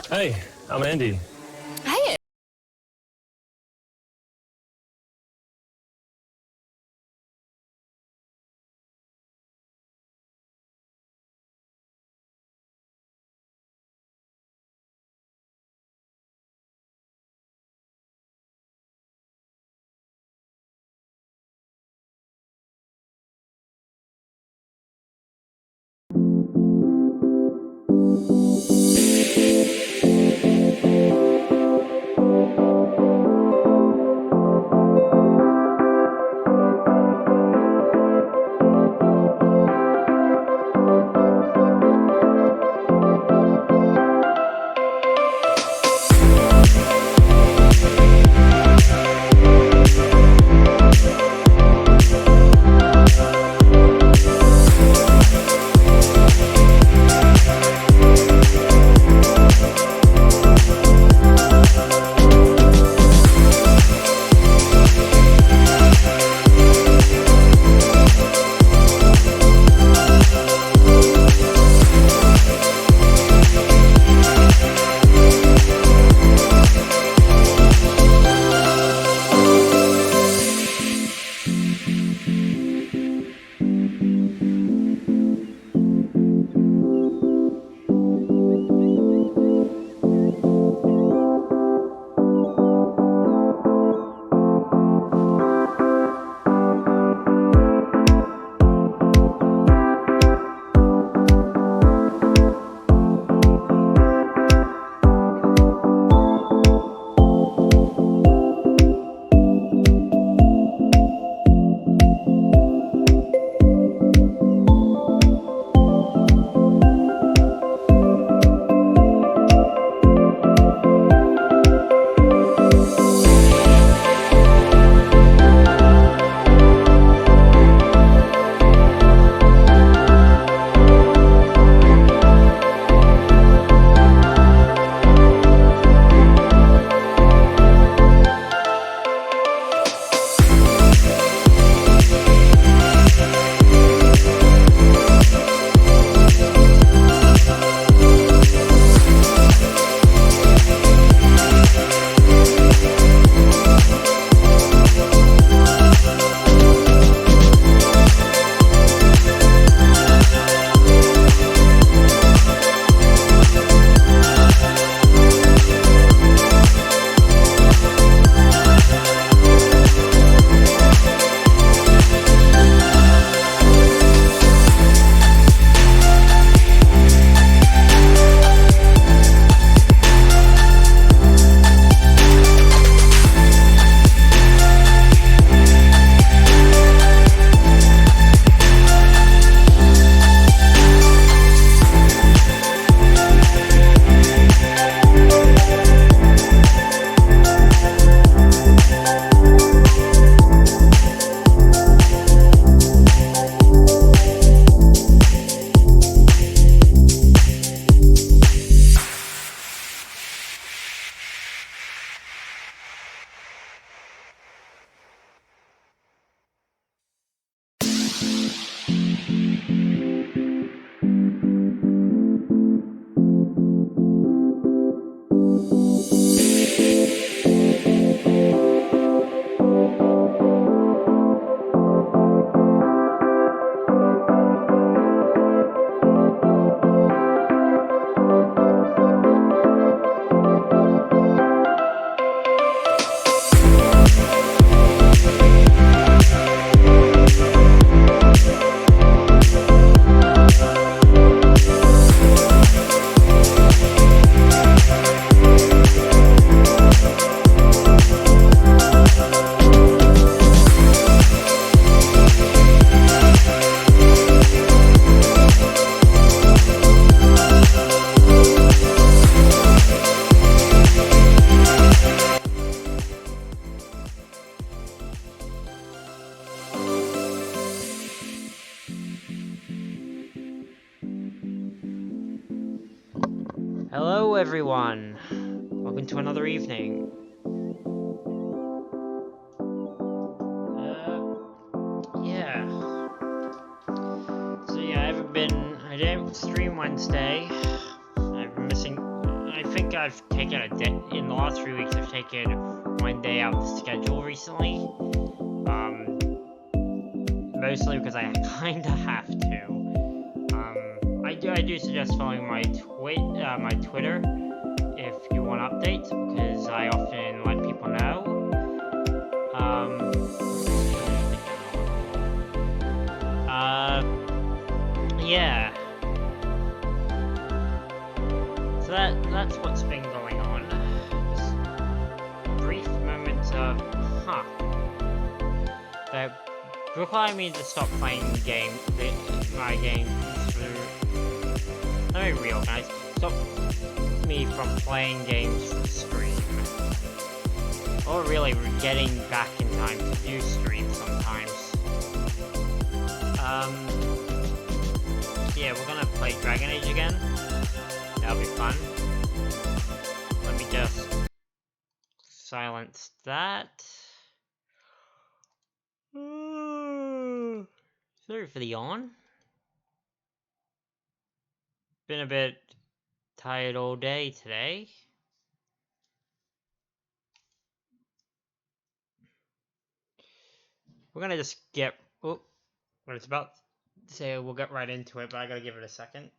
Hey, I'm Andy. Hey. Hello everyone, welcome to another evening. Yeah. So yeah, I didn't stream Wednesday. I I've taken a day in the last 3 weeks. I've taken 1 day out of the schedule recently. Mostly because I kinda have to. I do suggest following my Twitter if you want updates, because I often let people know. Yeah. So that's what's been going on. Just brief moments of that require me to stop playing my game through. Let me reorganize. Stop me from playing games from stream, or really getting back in time to do streams sometimes. Yeah, we're gonna play Dragon Age again. That'll be fun. Let me just silence that. Sorry for the yawn. Been a bit tired all day today. We're gonna just get. Oh, what it's about to say, we'll get right into it, but I gotta give it a second.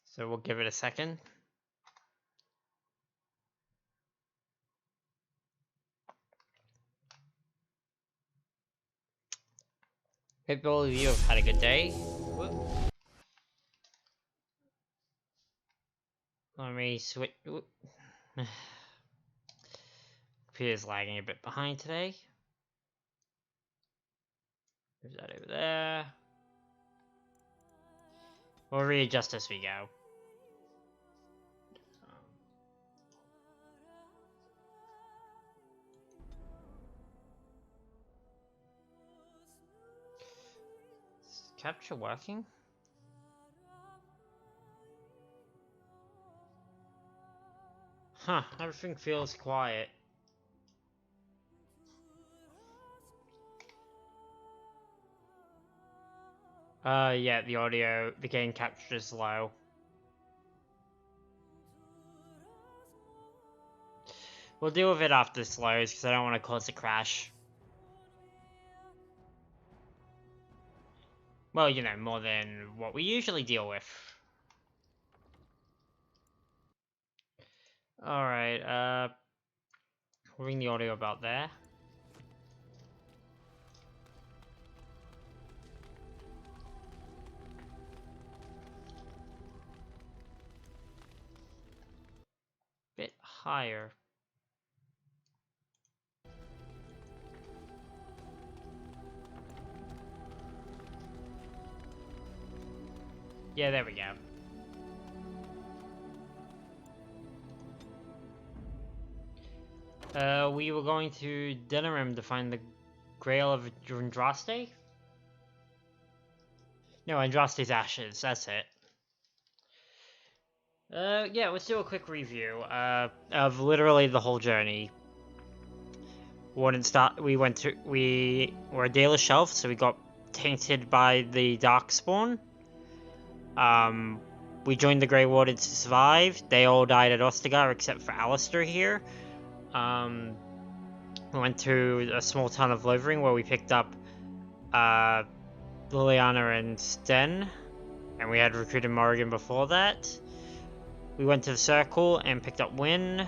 So we'll give it a second. Hope all of you have had a good day. Whoop. Let me switch. Computer's lagging a bit behind today. Move that over there. We'll readjust as we go. Is capture working? Huh, everything feels quiet. Yeah, the gain capture is low. We'll deal with it after this loads, because I don't want to cause a crash. Well, you know, more than what we usually deal with. Alright, we'll bring the audio about there. Bit higher. Yeah, there we go. We were going to Denerim to find the Grail of Andraste? No, Andraste's Ashes, that's it. Yeah, let's do a quick review, of literally the whole journey. We were a Daedalus Shelf, so we got tainted by the Darkspawn. We joined the Grey Wardens to survive. They all died at Ostagar except for Alistair here. We went to a small town of Lovering where we picked up Liliana and Sten, and we had recruited Morrigan before that. We went to the Circle and picked up Wynn.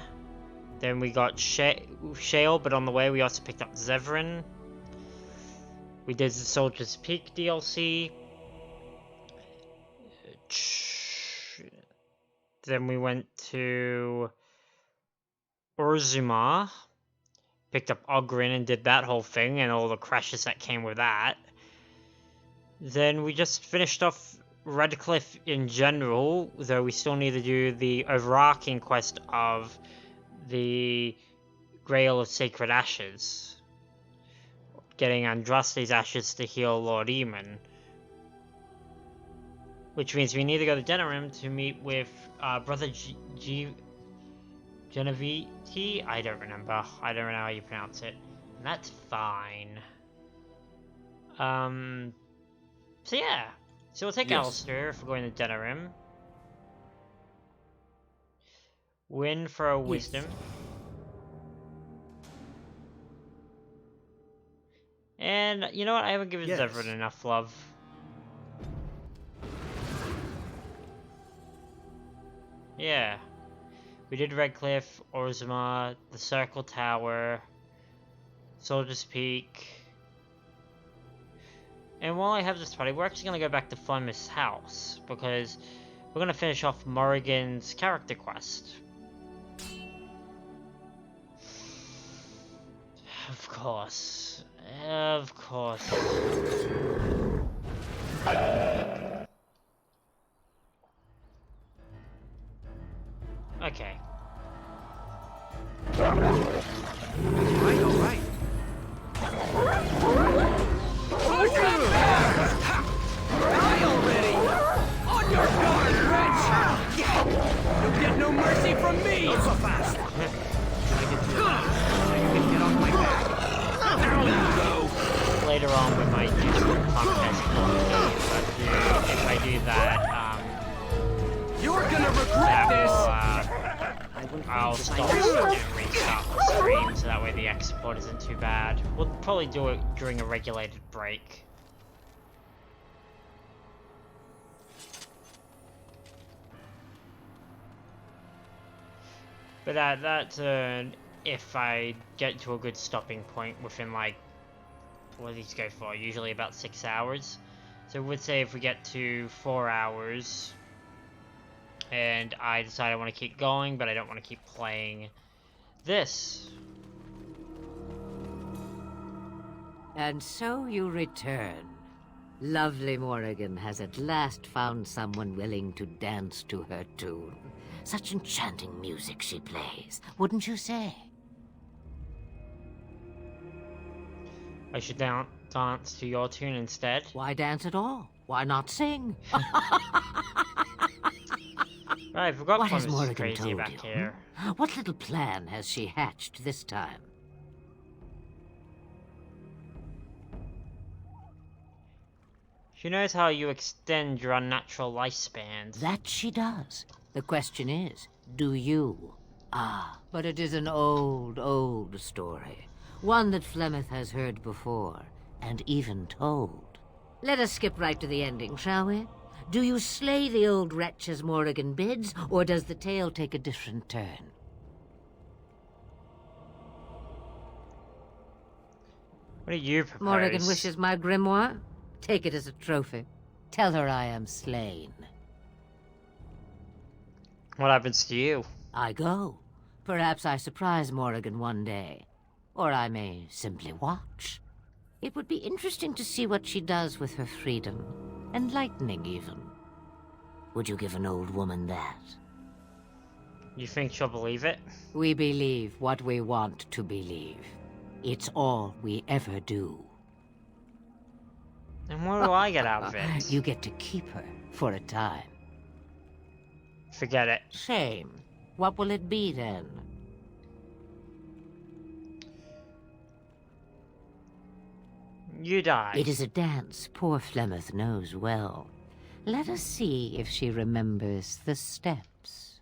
Then we got Shale, but on the way we also picked up Zevran. We did the Soldier's Peak DLC. Then we went to Urzuma, picked up Ogrin and did that whole thing and all the crashes that came with that. Then we just finished off Redcliff in general, though we still need to do the overarching quest of the Grail of Sacred Ashes. Getting Andraste's Ashes to heal Lord Eamon. Which means we need to go to Denerim to meet with Brother Genevieve? I don't remember. I don't know how you pronounce it. And that's fine. So yeah. So we'll take Alistair if we're going to Denerim. Win for a wisdom. And you know what? I haven't given Zevran enough love. Yeah. We did Redcliff, Orzama, the Circle Tower, Soldier's Peak. And while I have this party, we're actually going to go back to Flemeth's house, because we're going to finish off Morrigan's character quest. Of course. Of course. Okay. Alright. Die already! On your guard, wretch! You'll get no mercy from me! Not so fast! I get through that so you can get off my back. Now you go! Later on we might do some contest but if I do that, You're gonna regret this! I'll stop and restart the stream so that way the export isn't too bad. We'll probably do it during a regulated break. But at that turn, if I get to a good stopping point within like, what do these go for? Usually about 6 hours. So we'd say if we get to 4 hours, and I decide I want to keep going, but I don't want to keep playing this. And so you return. Lovely Morrigan has at last found someone willing to dance to her tune. Such enchanting music she plays, wouldn't you say? I should dance to your tune instead. Why dance at all? Why not sing? Right, I forgot What has Columbus is Morrigan crazy told back you? here. What little plan has she hatched this time? She knows how you extend your unnatural lifespans. That she does. The question is, do you? Ah, but it is an old, old story. One that Flemeth has heard before, and even told. Let us skip right to the ending, shall we? Do you slay the old wretch as Morrigan bids, or does the tale take a different turn? What do you propose? Morrigan wishes my grimoire? Take it as a trophy. Tell her I am slain. What happens to you? I go. Perhaps I surprise Morrigan one day. Or I may simply watch. It would be interesting to see what she does with her freedom. Enlightening, even. Would you give an old woman that? You think she'll believe it? We believe what we want to believe. It's all we ever do. And what do I get out of it? You get to keep her for a time. Forget it. Shame. What will it be then? You die. It is a dance poor Flemeth knows well. Let us see if she remembers the steps.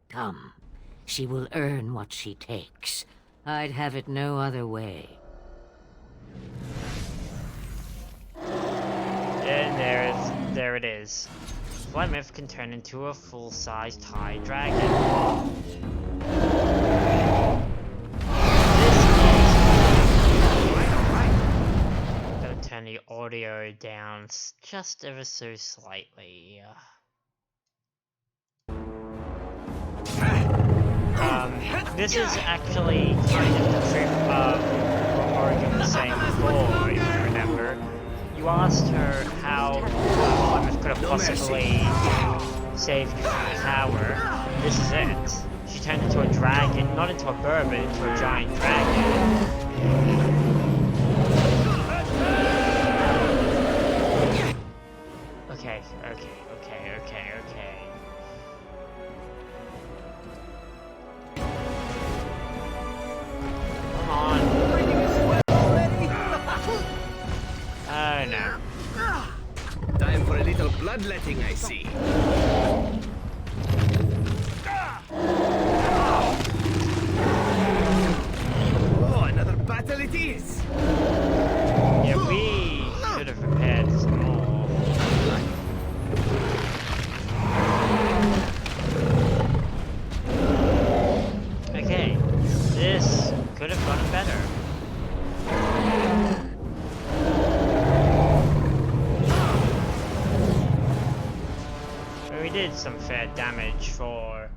Come, she will earn what she takes. I'd have it no other way. And there it is. Flemeth can turn into a full-sized high dragon. I'm gonna turn the audio down just ever so slightly. This is actually kind of the truth of what Morrigan was saying before, if you remember. You asked her how Flemeth could have possibly saved you from the tower. This is it. She turned into a dragon, not into a bird, but into a giant dragon. Okay. Come on. Oh no. Time for a little bloodletting, I see. is! Yeah, we should have prepared some more. Okay, this could have gotten better. But we did some fair damage for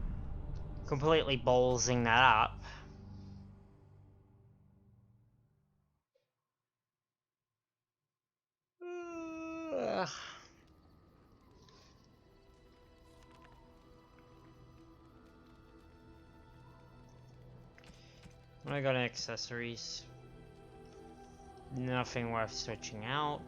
completely ballsing that up. Ugh. I got accessories. Nothing worth switching out.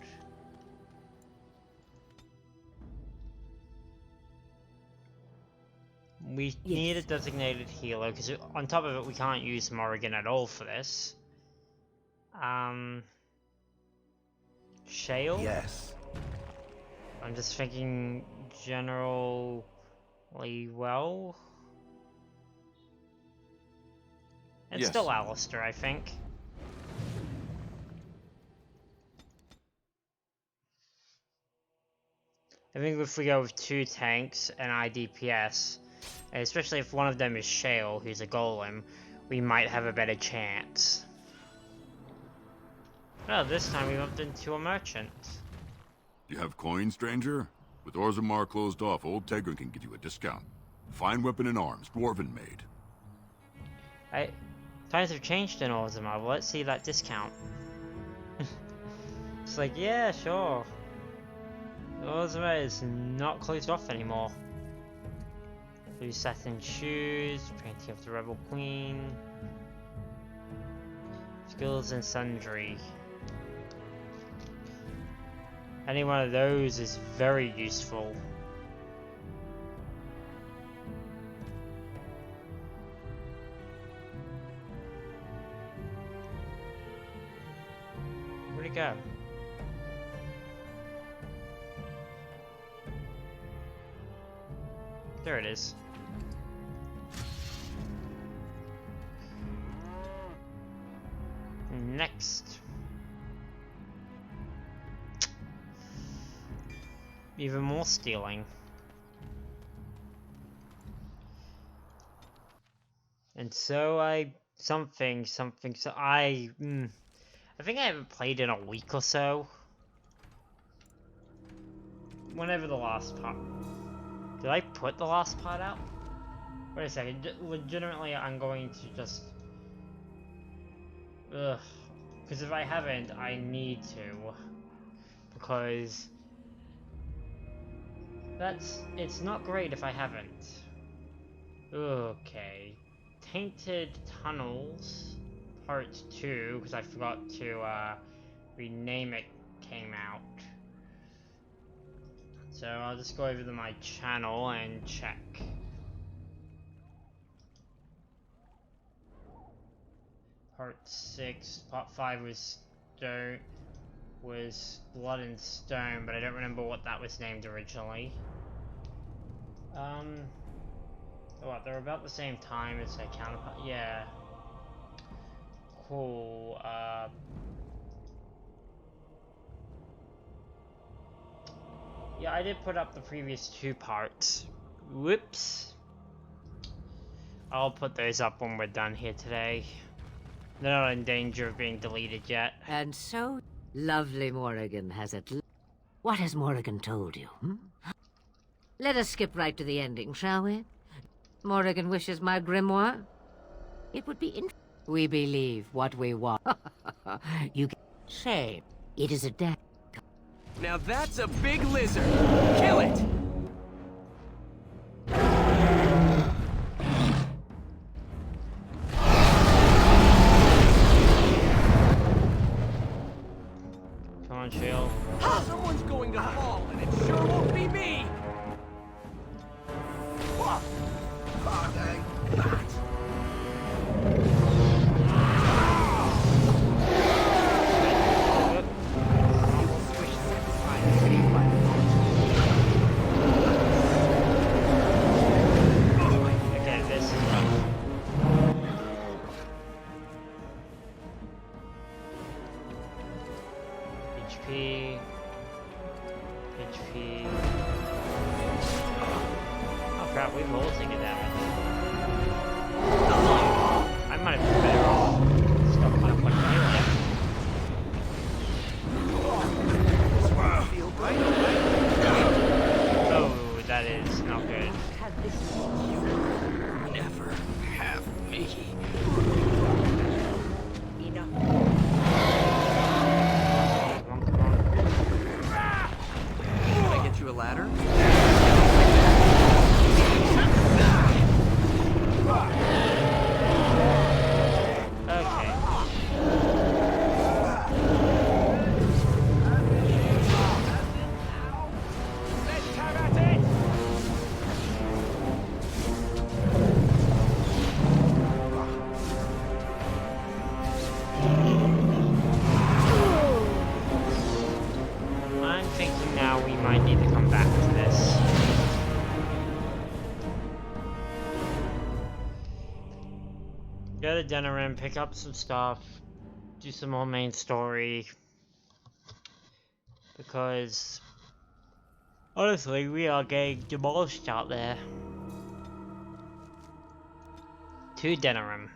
We need a designated healer, because on top of it, we can't use Morrigan at all for this. Shale? Yes. I'm just thinking generally well. It's Yes. still Alistair, I think. I think if we go with 2 tanks and IDPS, especially if one of them is Shale, who's a golem, we might have a better chance. Well, this time we bumped into a merchant. You have coin, stranger? With Orzammar closed off, old Tegrin can give you a discount. Fine weapon and arms, dwarven made. Times have changed in Orzammar, well, let's see that discount. It's like, yeah, sure. Orzammar is not closed off anymore. Blue satin shoes, painting of the Rebel Queen. Skills and sundry. Any one of those is very useful. Where'd it go? There it is. Next. Even more stealing. And so I so I think I haven't played in a week or so. Whenever the last part. Did I put the last part out? Wait a second. Legitimately, I'm going to just. Ugh. Because if I haven't, I need to. Because. It's not great if I haven't. Okay. Tainted Tunnels, Part 2, because I forgot to rename it, came out. So I'll just go over to my channel and check. Part 6, Part 5 was Blood and Stone, but I don't remember what that was named originally. What, they're about the same time as their counterpart? Yeah. Cool, yeah, I did put up the previous 2 parts. Whoops. I'll put those up when we're done here today. They're not in danger of being deleted yet. And so, lovely Morrigan has it. What has Morrigan told you? Let us skip right to the ending, shall we? Morrigan wishes my grimoire. It would be We believe what we want. You shame. It is a death. Now that's a big lizard! Kill it! Come on, Shale. Someone's going to fall, and it sure won't be me! What? Are they not? HP. HP. Oh crap, we've all taken damage. I might have been better off stopping up on melee. Feel right? Oh, that is not good. Never have me. Enough. Come on, come on. Can I get you a ladder? Okay. Let's have at it! I'm thinking now we might need to come back to this. Go to Denerim, pick up some stuff, do some more main story. Because honestly, we are getting demolished out there. To Denerim.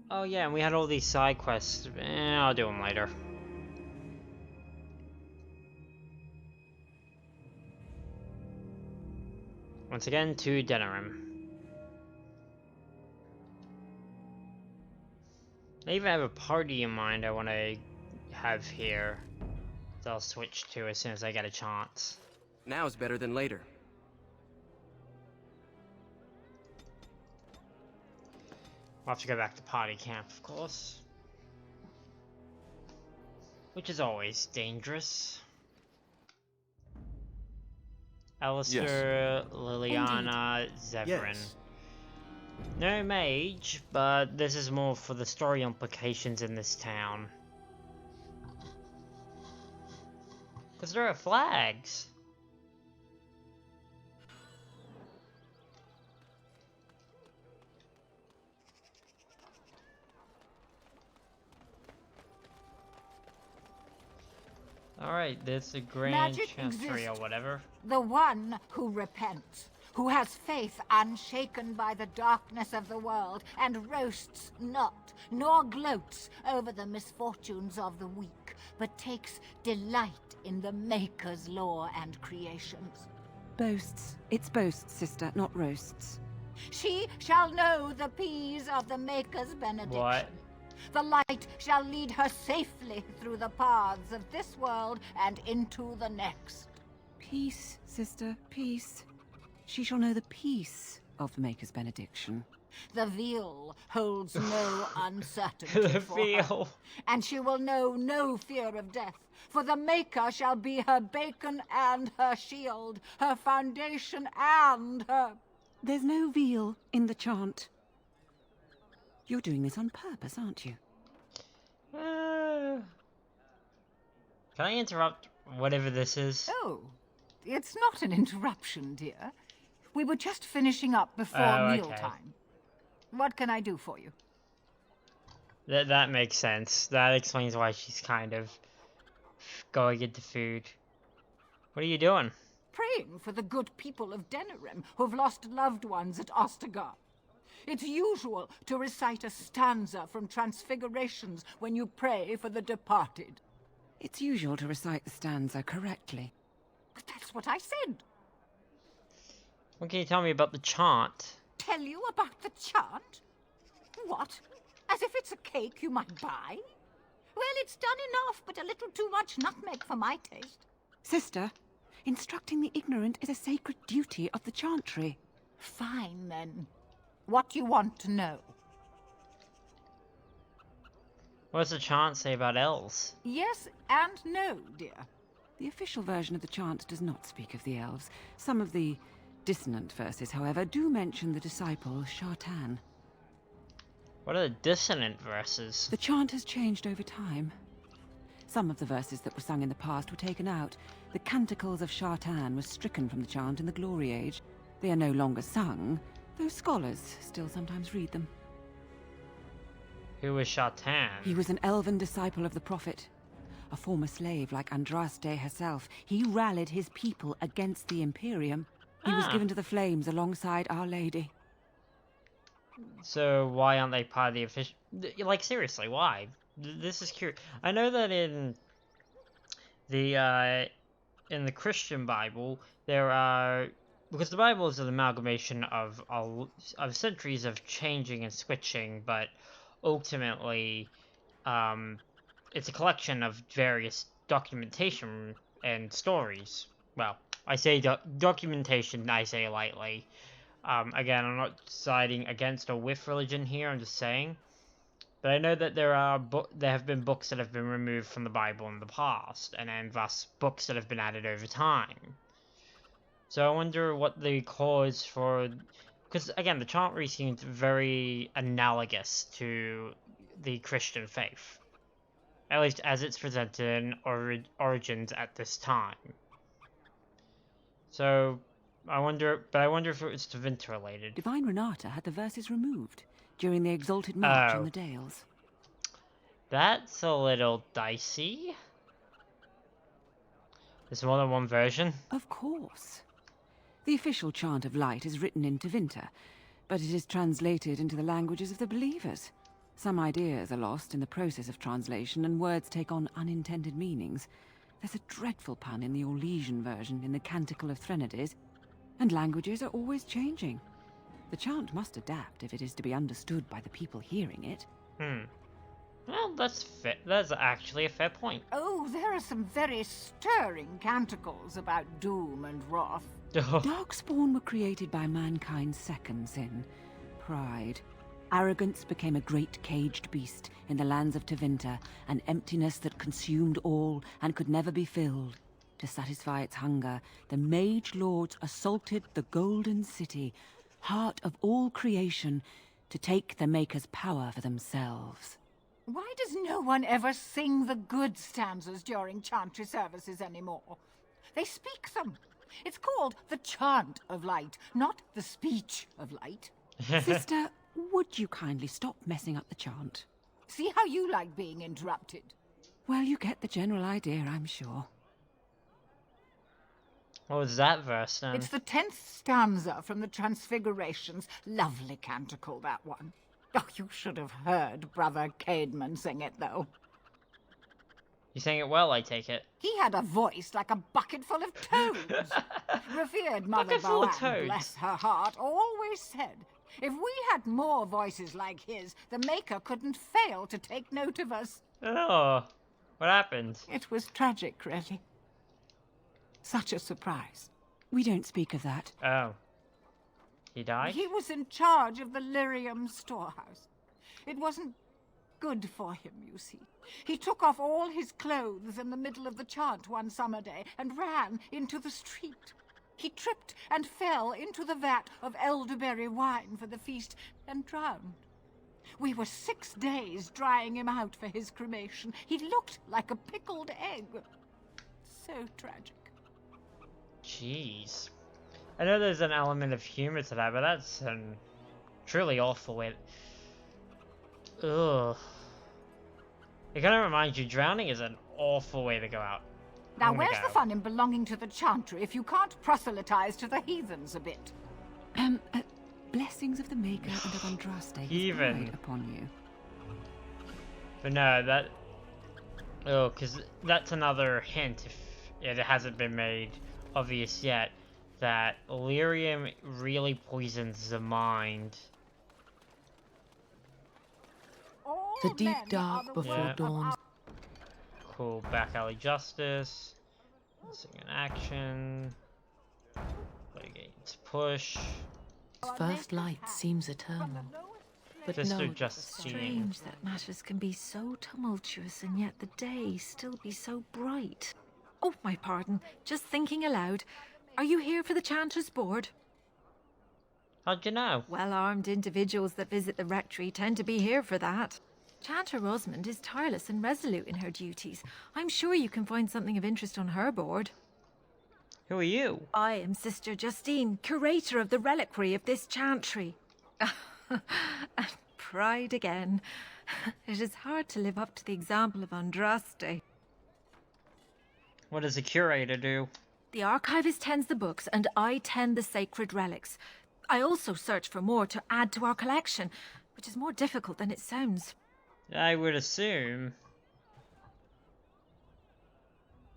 Oh yeah, and we had all these side quests. I'll do them later. Once again, to Denerim. I even have a party in mind I want to have here. That I'll switch to as soon as I get a chance. Now's better than later. We'll have to go back to party camp, of course. Which is always dangerous. Alistair, Liliana, Zevran. Yes. No mage, but this is more for the story implications in this town. Because there are flags. Alright, there's a grand Magic chancery or exists. whatever. The one who repents, who has faith unshaken by the darkness of the world, and roasts not, nor gloats over the misfortunes of the weak, but takes delight in the Maker's law and creations. Boasts. It's boasts, sister, not roasts. She shall know the peace of the Maker's benediction. What? The light shall lead her safely through the paths of this world and into the next. Peace, sister, peace. She shall know the peace of the Maker's benediction. The veil holds no uncertainty The for her, veil. and she will know no fear of death, for the Maker shall be her beacon and her shield, her foundation and her... There's no veal in the chant. You're doing this on purpose, aren't you? Can I interrupt whatever this is? Oh, it's not an interruption, dear. We were just finishing up before Oh, okay. mealtime. What can I do for you? That makes sense. That explains why she's kind of going into food. What are you doing? Praying for the good people of Denerim who've lost loved ones at Ostagar. It's usual to recite a stanza from Transfigurations when you pray for the departed. It's usual to recite the stanza correctly. But that's what I said. What can you tell me about the chant? Tell you about the chant? What? As if it's a cake you might buy? Well, it's done enough, but a little too much nutmeg for my taste. Sister, instructing the ignorant is a sacred duty of the chantry. Fine, then. What do you want to know? What does the chant say about elves? Yes and no, dear. The official version of the chant does not speak of the elves. Some of the dissonant verses, however, do mention the disciple Shartan. What are the dissonant verses? The chant has changed over time. Some of the verses that were sung in the past were taken out. The canticles of Shartan were stricken from the chant in the Glory Age. They are no longer sung, though scholars still sometimes read them. Who was Shatan? He was an elven disciple of the Prophet. A former slave like Andraste herself, he rallied his people against the Imperium. He was given to the flames alongside Our Lady. So why aren't they part of the official... Like, seriously, why? This is curious. I know that in the Christian Bible, there are... Because the Bible is an amalgamation of centuries of changing and switching, but ultimately, it's a collection of various documentation and stories. Well, I say documentation, I say lightly. Again, I'm not siding against or with religion here, I'm just saying. But I know that there have been books that have been removed from the Bible in the past, and then thus books that have been added over time. So I wonder what the cause for... Because, again, the chantry seems very analogous to the Christian faith. At least as it's presented in Origins at this time. So, I wonder if it was Tevinter related. Divine Renata had the verses removed during the Exalted March in the Dales. That's a little dicey. There's more than one version? Of course. The official chant of light is written in Tevinter, but it is translated into the languages of the believers. Some ideas are lost in the process of translation, and words take on unintended meanings. There's a dreadful pun in the Orlesian version in the Canticle of Threnodies, and languages are always changing. The chant must adapt if it is to be understood by the people hearing it. Well, that's actually a fair point. Oh, there are some very stirring canticles about doom and wrath. Darkspawn were created by mankind's second sin, pride. Arrogance became a great caged beast in the lands of Tevinter, an emptiness that consumed all and could never be filled. To satisfy its hunger, the mage lords assaulted the Golden City, heart of all creation, to take the Maker's power for themselves. Why does no one ever sing the good stanzas during chantry services anymore? They speak them. It's called the chant of light, not the speech of light. Sister, would you kindly stop messing up the chant? See how you like being interrupted. Well, you get the general idea, I'm sure. What was that verse then? It's the 10th stanza from the Transfigurations. Lovely canticle, that one. Oh, you should have heard Brother Caedmon sing it, though. You sang it well, I take it. He had a voice like a bucket full of toads. Revered Mother Boann, bless her heart, always said, if we had more voices like his, the Maker couldn't fail to take note of us. Oh, what happened? It was tragic, really. Such a surprise. We don't speak of that. Oh. He died? He was in charge of the lyrium storehouse. It wasn't good for him, you see. He took off all his clothes in the middle of the chant one summer day and ran into the street. He tripped and fell into the vat of elderberry wine for the feast and drowned. We were 6 days drying him out for his cremation. He looked like a pickled egg. So tragic. Jeez. I know there's an element of humor to that, but that's truly awful way. Ugh. It kind of reminds you, drowning is an awful way to go out. Now, where's the fun in belonging to the chantry if you can't proselytize to the heathens a bit? Blessings of the Maker and of Andraste Heathen upon you. But no, that... Oh, because that's another hint, if it hasn't been made obvious yet, that lyrium really poisons the mind. The deep dark before dawn. Cool, back alley justice. Missing in action. Litigate's push. First light seems eternal. But Sister no, Justine. Strange that matters can be so tumultuous and yet the day still be so bright. Oh, my pardon. Just thinking aloud. Are you here for the Chanter's Board? How'd you know? Well-armed individuals that visit the rectory tend to be here for that. Chanter Rosamond is tireless and resolute in her duties. I'm sure you can find something of interest on her board. Who are you? I am Sister Justine, curator of the reliquary of this chantry. Pride again. It is hard to live up to the example of Andraste. What does a curator do? The archivist tends the books, and I tend the sacred relics. I also search for more to add to our collection, which is more difficult than it sounds. I would assume.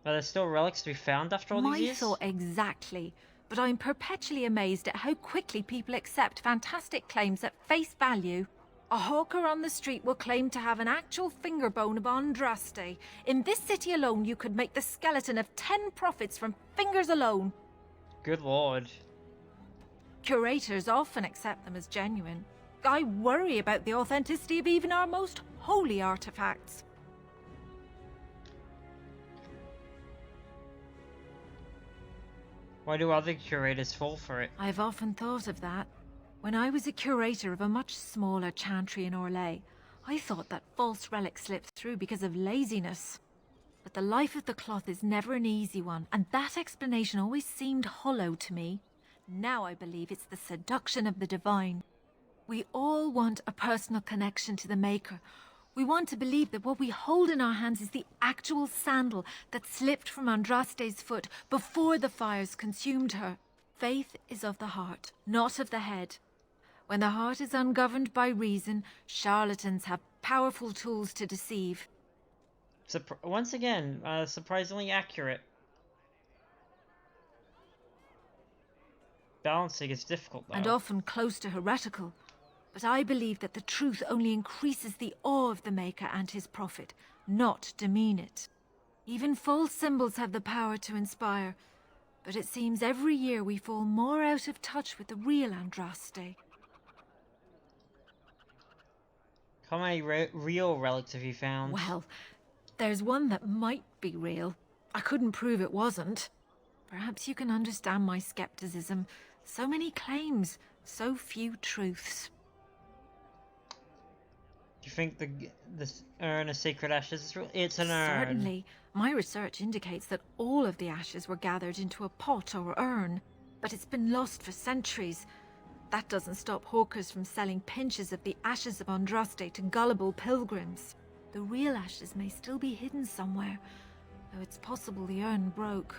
Are there still relics to be found after all these years? My thought exactly. But I'm perpetually amazed at how quickly people accept fantastic claims at face value. A hawker on the street will claim to have an actual finger bone of Andraste. In this city alone, you could make the skeleton of 10 prophets from fingers alone. Good lord. Curators often accept them as genuine. I worry about the authenticity of even our most holy artifacts. Why do other curators fall for it? I've often thought of that. When I was a curator of a much smaller chantry in Orlais, I thought that false relics slipped through because of laziness. But the life of the cloth is never an easy one, and that explanation always seemed hollow to me. Now I believe it's the seduction of the divine. We all want a personal connection to the Maker. We want to believe that what we hold in our hands is the actual sandal that slipped from Andraste's foot before the fires consumed her. Faith is of the heart, not of the head. When the heart is ungoverned by reason, charlatans have powerful tools to deceive. Once again, surprisingly accurate. Balancing is difficult, though. And often close to heretical. But I believe that the truth only increases the awe of the Maker and his prophet, not demean it. Even false symbols have the power to inspire, but it seems every year we fall more out of touch with the real Andraste. How many real relics have you found? Well, there's one that might be real. I couldn't prove it wasn't. Perhaps you can understand my skepticism. So many claims, so few truths. Do you think the Urn of Sacred Ashes is real? It's an urn. Certainly. My research indicates that all of the ashes were gathered into a pot or urn, but it's been lost for centuries. That doesn't stop hawkers from selling pinches of the ashes of Andraste to gullible pilgrims. The real ashes may still be hidden somewhere, though it's possible the urn broke.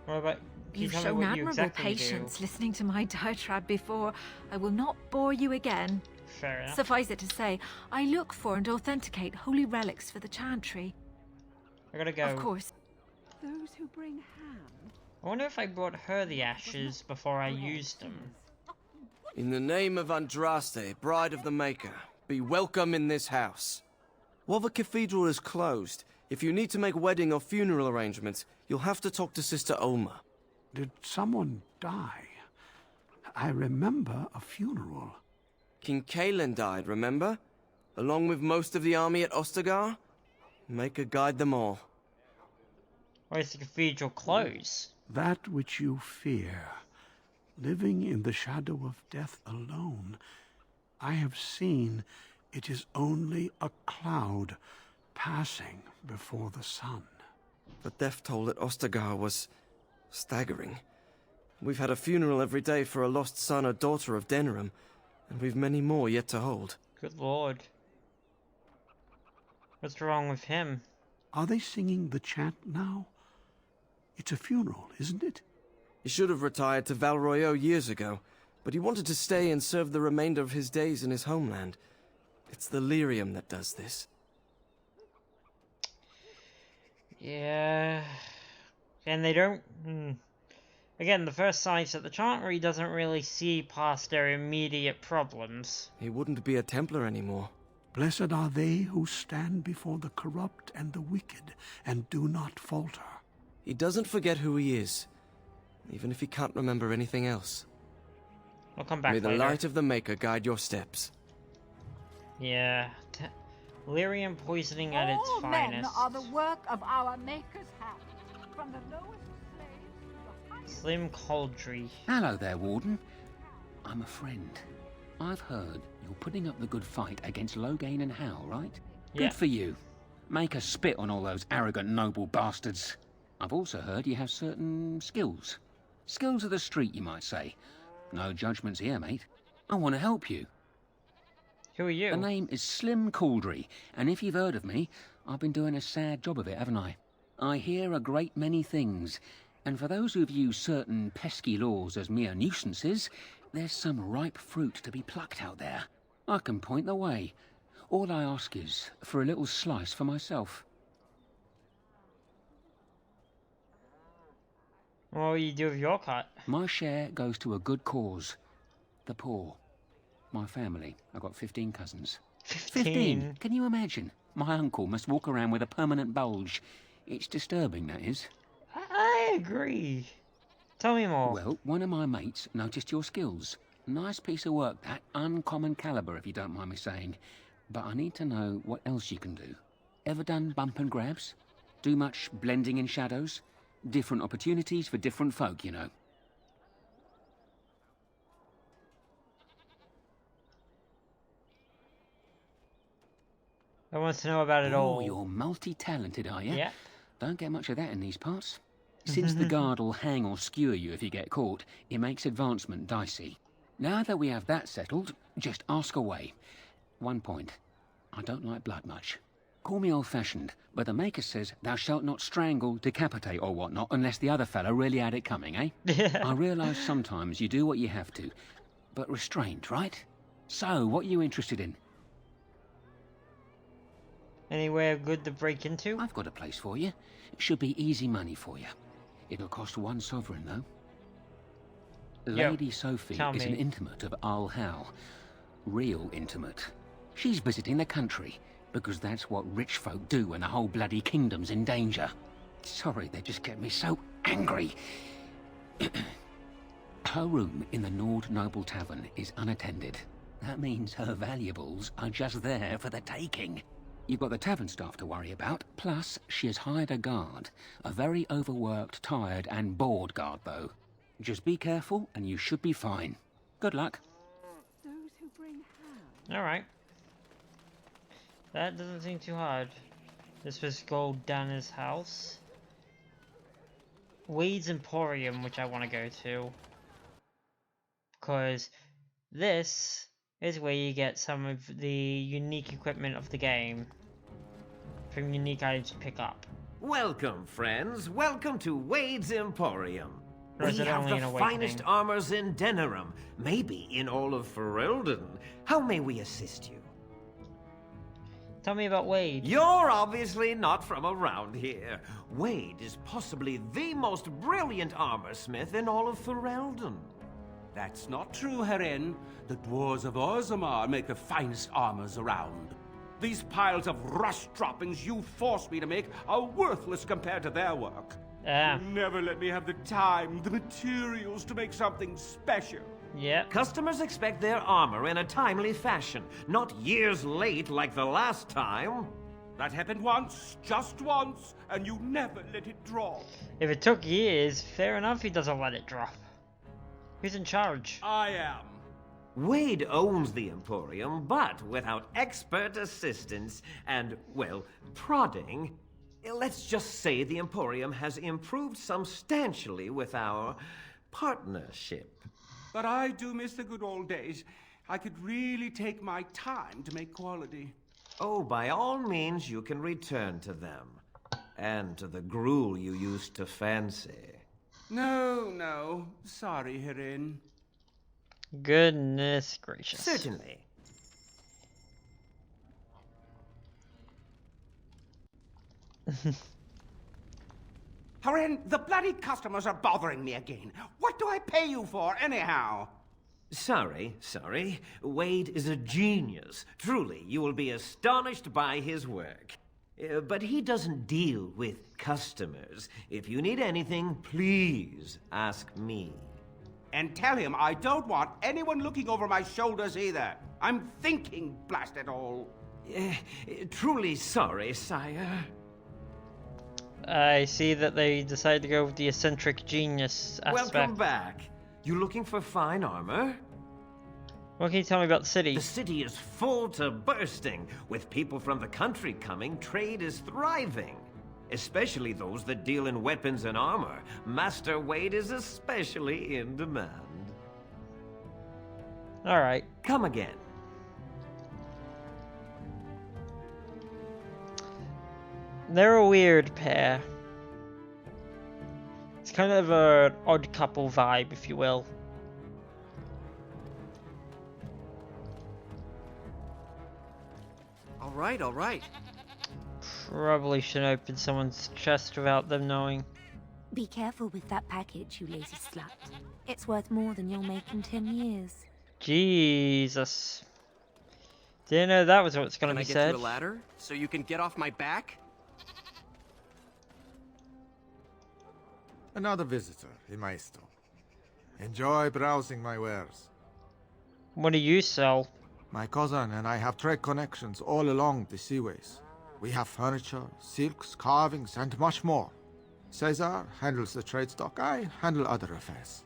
What about... You've shown admirable patience listening to my diatribe before. I will not bore you again. Fair enough. Suffice it to say, I look for and authenticate holy relics for the chantry. I gotta go. Of course. Those who bring ham. I wonder if I brought her the ashes before I used them. In the name of Andraste, bride of the Maker, be welcome in this house. While the cathedral is closed, if you need to make wedding or funeral arrangements, you'll have to talk to Sister Olma. Did someone die? I remember a funeral. King Kalen died, remember? Along with most of the army at Ostagar? Maker guide them all. Why is the cathedral closed? That which you fear, living in the shadow of death alone, I have seen it is only a cloud passing before the sun. The death toll at Ostagar was staggering. We've had a funeral every day for a lost son or daughter of Denerim, and we've many more yet to hold. Good lord. What's wrong with him? Are they singing the chant now? It's a funeral, isn't it? He should have retired to Val Royeaux years ago, but he wanted to stay and serve the remainder of his days in his homeland. It's the lyrium that does this. Yeah... And they don't... Again, the first sign is that the Chantry doesn't really see past their immediate problems. He wouldn't be a Templar anymore. Blessed are they who stand before the corrupt and the wicked, and do not falter. He doesn't forget who he is, even if he can't remember anything else. I'll come back May the later. light of the Maker guide your steps. Yeah. Lyrium poisoning at its All finest. men are the work of our Maker's hand, from the lowest slaves to the highest... Slim Coldry. Hello there, Warden. I'm a friend. I've heard you're putting up the good fight against Loghain and Howe, right? Yeah. Good for you. Make us spit on all those arrogant noble bastards. I've also heard you have certain skills. Skills of the street, you might say. No judgments here, mate. I want to help you. Who are you? The name is Slim Cauldry, and if you've heard of me, I've been doing a sad job of it, haven't I? I hear a great many things, and for those who view certain pesky laws as mere nuisances, there's some ripe fruit to be plucked out there. I can point the way. All I ask is for a little slice for myself. What will you do with your cut? My share goes to a good cause. The poor. My family. I've got 15 cousins. 15? Can you imagine? My uncle must walk around with a permanent bulge. It's disturbing, that is. I agree. Tell me more. Well, one of my mates noticed your skills. Nice piece of work, that. Uncommon caliber, if you don't mind me saying. But I need to know what else you can do. Ever done bump and grabs? Do much blending in shadows? Different opportunities for different folk, you know. I want to know about it all. Oh, you're multi-talented, are you? Yeah. Don't get much of that in these parts. Since the guard will hang or skewer you if you get caught, it makes advancement dicey. Now that we have that settled, just ask away. One point. I don't like blood much. Call me old-fashioned, but the Maker says thou shalt not strangle, decapitate or whatnot unless the other fella really had it coming, eh? I realise sometimes you do what you have to, but restrained, right? So, what are you interested in? Anywhere good to break into? I've got a place for you. It should be easy money for you. It'll cost 1 sovereign, though. Lady Sophie is an intimate of Al Hal. Real intimate. She's visiting the country, because that's what rich folk do when the whole bloody kingdom's in danger. Sorry, they just get me so angry. Her room in the Nord Noble Tavern is unattended. That means her valuables are just there for the taking. You've got the tavern staff to worry about, plus she has hired a guard. A very overworked, tired and bored guard, though. Just be careful and you should be fine. Good luck. Those who bring ham. Alright. That doesn't seem too hard. This was Goldana's house. Wade's Emporium, which I want to go to. Because this is where you get some of the unique equipment of the game. From unique items to pick up. Welcome, friends. Welcome to Wade's Emporium. Or is We it have only the an finest awakening? armors in Denerim, maybe in all of Ferelden. How may we assist you? Tell me about Wade. You're obviously not from around here. Wade is possibly the most brilliant armorsmith in all of Ferelden. That's not true, Herin. The dwarves of Orzammar make the finest armors around. These piles of rust droppings you forced me to make are worthless compared to their work. You never let me have the time, the materials to make something special. Yep. Customers expect their armor in a timely fashion, not years late like the last time. That happened once, just once, and you never let it drop. If it took years, fair enough he doesn't let it drop. Who's in charge? I am. Wade owns the Emporium, but without expert assistance and, well, prodding, let's just say the Emporium has improved substantially with our partnership. But I do miss the good old days. I could really take my time to make quality. Oh, by all means, you can return to them. And to the gruel you used to fancy. No. Sorry, Herin. Goodness gracious. Certainly. Herin, the bloody customers are bothering me again. What do I pay you for, anyhow? Sorry. Wade is a genius. Truly, you will be astonished by his work. But he doesn't deal with customers. If you need anything, please ask me. And tell him I don't want anyone looking over my shoulders either. I'm thinking, blast it all. Truly sorry, sire. I see that they decided to go with the eccentric genius aspect. Welcome back. You looking for fine armor? What can you tell me about the city? The city is full to bursting. With people from the country coming, trade is thriving. especially those that deal in weapons and armor. Master Wade is especially in demand. Alright. Come again. They're a weird pair. It's kind of an odd couple vibe, if you will. All right. Probably shouldn't open someone's chest without them knowing. Be careful with that package, you lazy slut. It's worth more than you'll make in 10 years. Jesus. Didn't know that was what's gonna be said. Can I get you a ladder so you can get off my back? Another visitor in my store. Enjoy browsing my wares. What do you sell? My cousin and I have trade connections all along the seaways. We have furniture, silks, carvings, and much more. Caesar handles the trade stock. I handle other affairs.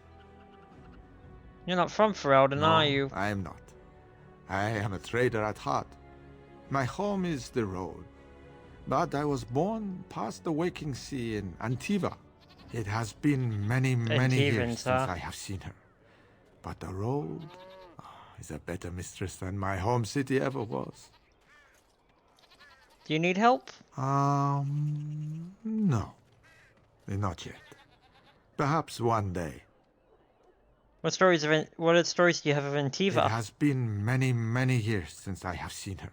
You're not from Ferelden, No, are you? I am not. I am a trader at heart. My home is the road. But I was born past the waking sea in Antiva. It has been many years since I have seen her. But the road is a better mistress than my home city ever was. Do you need help? No. Not yet. Perhaps one day. What stories do you have of Antiva? It has been many years since I have seen her.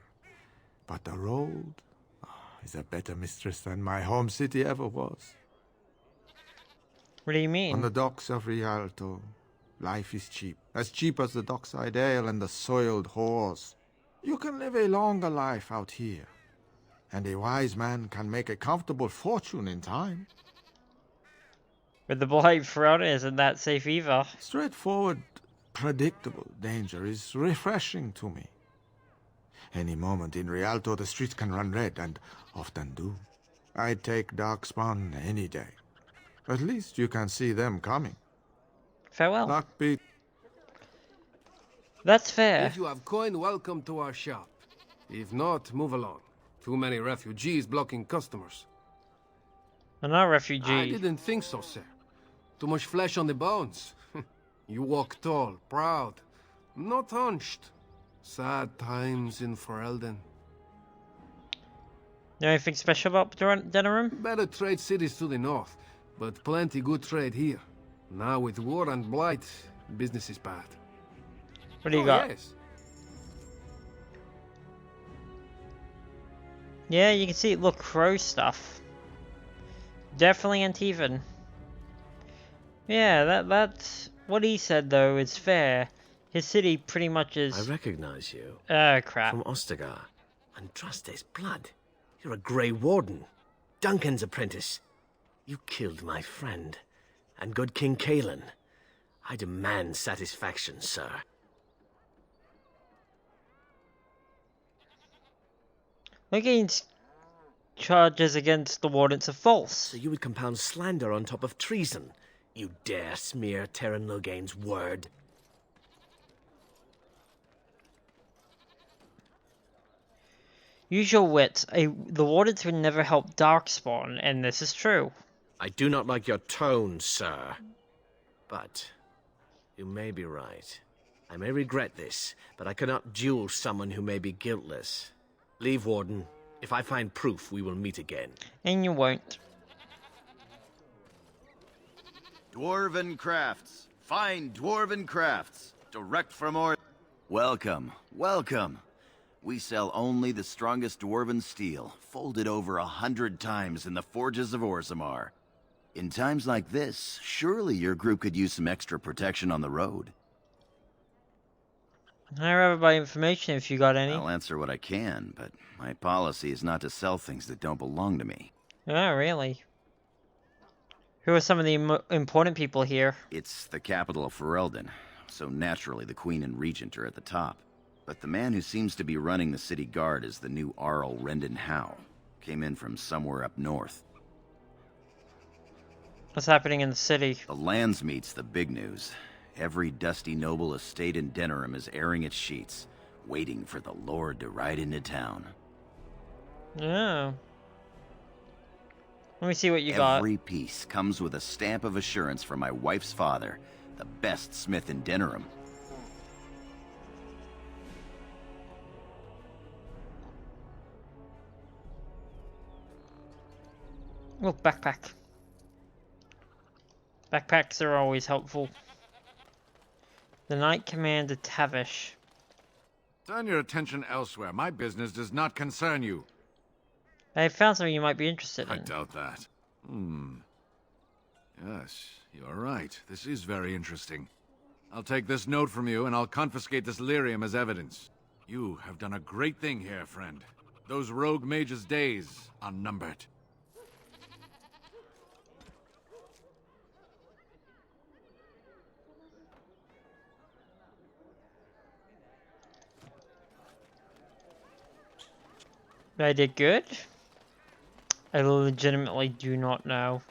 But the road is a better mistress than my home city ever was. What do you mean? On the docks of Rialto, life is cheap. As cheap as the dockside ale and the soiled whores. You can live a longer life out here. And a wise man can make a comfortable fortune in time. With the blight Ferelden isn't that safe either. Straightforward, predictable danger is refreshing to me. Any moment in Rialto the streets can run red, and often do. I'd take Darkspawn any day. At least you can see them coming. Farewell. Luck be... That's fair. If you have coin, welcome to our shop. If not, move along. Too many refugees blocking customers. I'm not a refugee. I didn't think so, sir. Too much flesh on the bones. You walk tall, proud, not hunched. Sad times in Ferelden. Anything special about Denerim? Better trade cities to the north, but plenty good trade here. Now with war and blight, business is bad. What do you got? Yes. Yeah, you can see, look, crow stuff. Definitely Antivan. Yeah, that's what he said though is fair. His city pretty much is... I recognize you. Oh, crap. From Ostagar. Andraste's blood. You're a Grey Warden. Duncan's apprentice. You killed my friend. And good King Cailan. I demand satisfaction, sir. Against charges against the Wardens are false. So you would compound slander on top of treason. You dare smear Terran Loghain's word. Use your wits. The Wardens would never help Darkspawn, and this is true. I do not like your tone, sir. But you may be right. I may regret this, but I cannot duel someone who may be guiltless. Leave, Warden. If I find proof, we will meet again. And you won't. Dwarven crafts. Fine dwarven crafts. Direct from our... Welcome. Welcome. We sell only the strongest dwarven steel, folded over 100 times in the forges of Orzammar. In times like this, surely your group could use some extra protection on the road. I'd rather buy information if you got any. I'll answer what I can, but my policy is not to sell things that don't belong to me. Oh, really? Who are some of the important people here? It's the capital of Ferelden, so naturally the Queen and Regent are at the top. But the man who seems to be running the city guard is the new Arl Rendon Howe. Came in from somewhere up north. What's happening in the city? The Landsmeet's the big news. Every dusty noble estate in Denerim is airing its sheets, waiting for the Lord to ride into town. Oh. Let me see what you got. Every piece comes with a stamp of assurance from my wife's father, the best smith in Denham. Oh, backpack. Backpacks are always helpful. The Knight Commander Tavish. Turn your attention elsewhere. My business does not concern you. I found something you might be interested in. I doubt that. Yes, you're right. This is very interesting. I'll take this note from you, and I'll confiscate this lyrium as evidence. You have done a great thing here, friend. Those rogue mages' days are numbered. I did good? I legitimately do not know.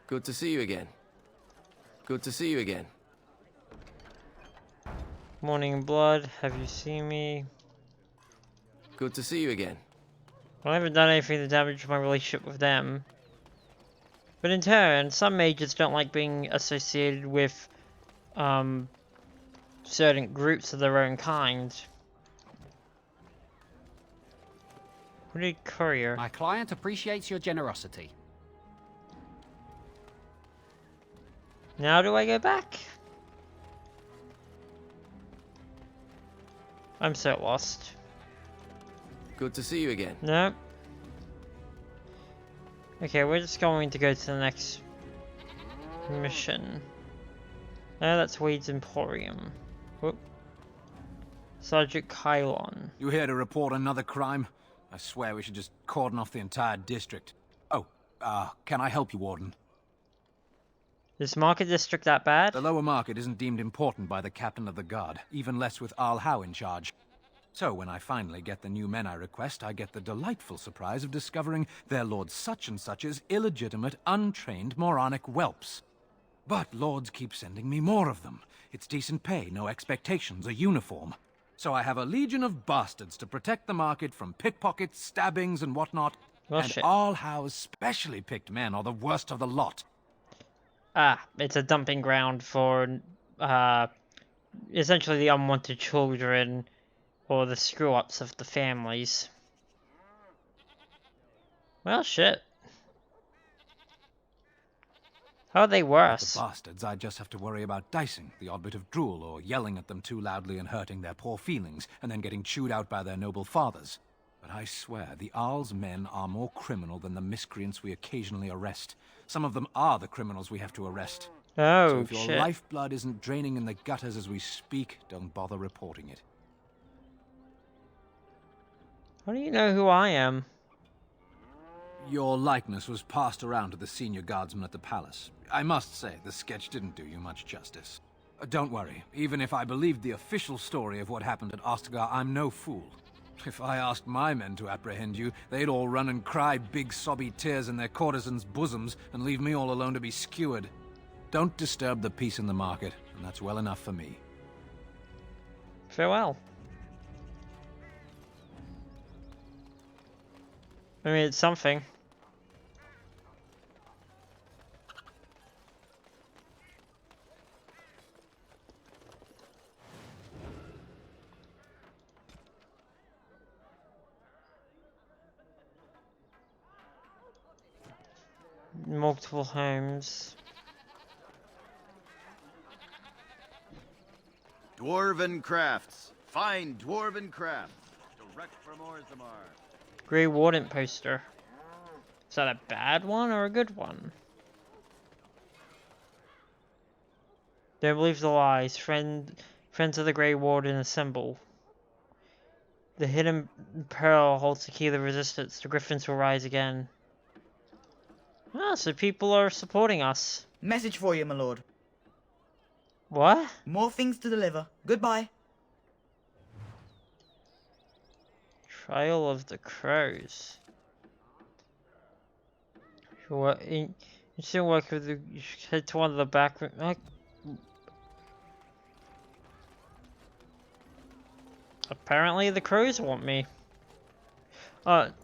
Good to see you again. Good to see you again. Morning Blood, have you seen me? Good to see you again. Well, I haven't done anything to damage my relationship with them. But in turn, some mages don't like being associated with, certain groups of their own kind. What did courier? My client appreciates your generosity. Now do I go back? I'm so lost. Good to see you again. No. Okay, we're just going to go to the next mission. Oh, that's Wade's Emporium. Whoop. Sergeant Kylon. You here to report another crime? I swear we should just cordon off the entire district. Oh, can I help you, Warden? Is Market District that bad? The lower market isn't deemed important by the captain of the guard, even less with Al Howe in charge. So when I finally get the new men I request, I get the delightful surprise of discovering their Lord Such-and-Such's illegitimate, untrained, moronic whelps. But lords keep sending me more of them. It's decent pay, no expectations, a uniform. So I have a legion of bastards to protect the market from pickpockets, stabbings, and whatnot. Well, and shit. Al Howe's specially picked men are the worst of the lot. Ah, it's a dumping ground for, essentially the unwanted children, or the screw-ups of the families. Well, shit. How are they worse? The bastards, I just have to worry about dicing, the odd bit of drool, or yelling at them too loudly and hurting their poor feelings, and then getting chewed out by their noble fathers. But I swear, the Arl's men are more criminal than the miscreants we occasionally arrest. Some of them are the criminals we have to arrest. Oh, so if your shit. lifeblood isn't draining in the gutters as we speak, don't bother reporting it. How do you know who I am? Your likeness was passed around to the senior guardsman at the palace. I must say, the sketch didn't do you much justice. Don't worry, even if I believed the official story of what happened at Ostagar, I'm no fool. If I asked my men to apprehend you, they'd all run and cry big sobby tears in their courtesans' bosoms and leave me all alone to be skewered. Don't disturb the peace in the market, and that's well enough for me. Farewell. I mean, it's something. Multiple homes. Dwarven crafts. Fine dwarven crafts. Direct from Orzammar. Grey Warden poster. Is that a bad one or a good one? Don't believe the lies. Friends of the Grey Warden assemble. The hidden pearl holds the key to the resistance. The griffins will rise again. Ah, so people are supporting us. Message for you, my lord. What? More things to deliver. Goodbye. Trial of the Crows. You still work with the. You should head to one of the back. Apparently the crows want me.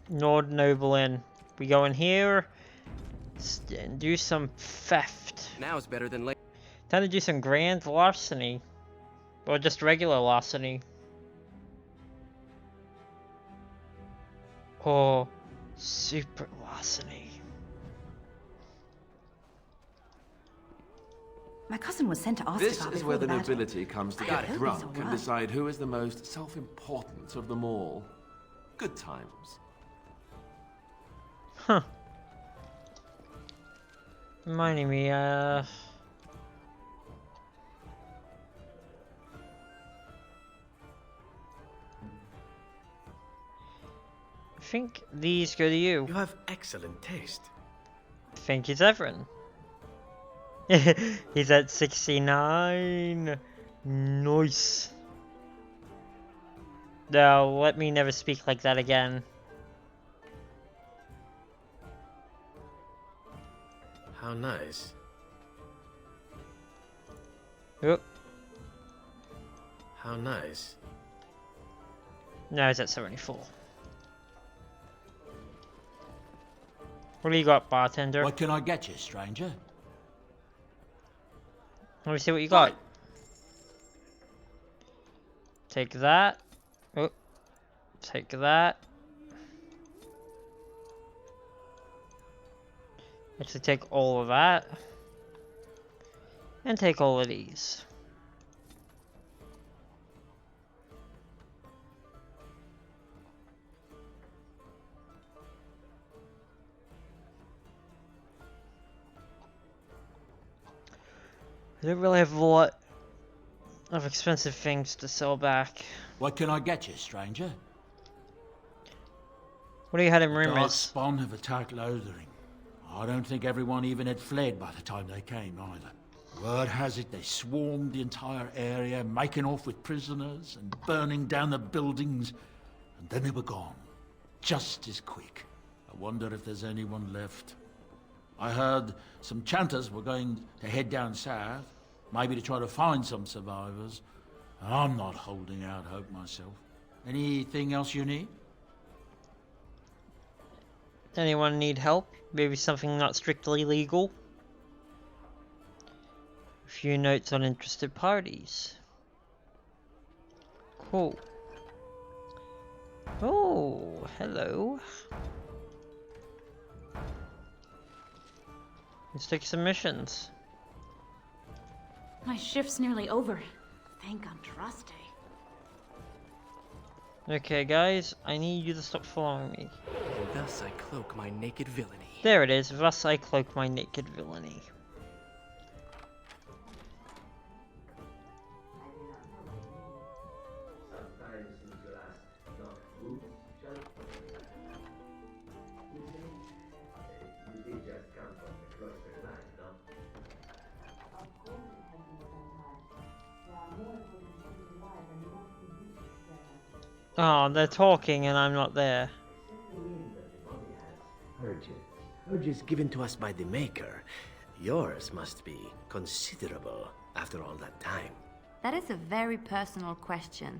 Nord Noble Inn. We go in here and do some theft. Now is better than later. Time to do some grand larceny. Or just regular larceny. Or super larceny. My cousin was sent to ask This about is before where the battle. nobility comes to I get hope drunk he's and alright. decide who is the most self-important of them all. Good times. Huh. Reminding me, I think these go to you. You have excellent taste. Thank you, Zevran. He's at 69. Nice. No, let me never speak like that again. How nice. Oop. How nice. No, he's at 74. What do you got, bartender? What can I get you, stranger? Let me see what you got. Take that. Oh. Take that. Actually, take all of that. And take all of these. I don't really have a lot of expensive things to sell back. What can I get you, stranger? What do you had in Dark rumors? spawn have attacked Lothering. I don't think everyone even had fled by the time they came either. Word has it they swarmed the entire area, making off with prisoners and burning down the buildings, and then they were gone. Just as quick. I wonder if there's anyone left. I heard some chanters were going to head down south, maybe to try to find some survivors. I'm not holding out hope myself. Anything else you need? Anyone need help? Maybe something not strictly legal? A few notes on interested parties. Cool. Oh, hello. Let's take some missions. My shift's nearly over. Thank Andraste. Okay, guys, I need you to stop following me. Thus I cloak my naked villainy. There it is. Thus I cloak my naked villainy. Oh, they're talking and I'm not there. Urges given to us by the Maker. Yours must be considerable after all that time. That is a very personal question.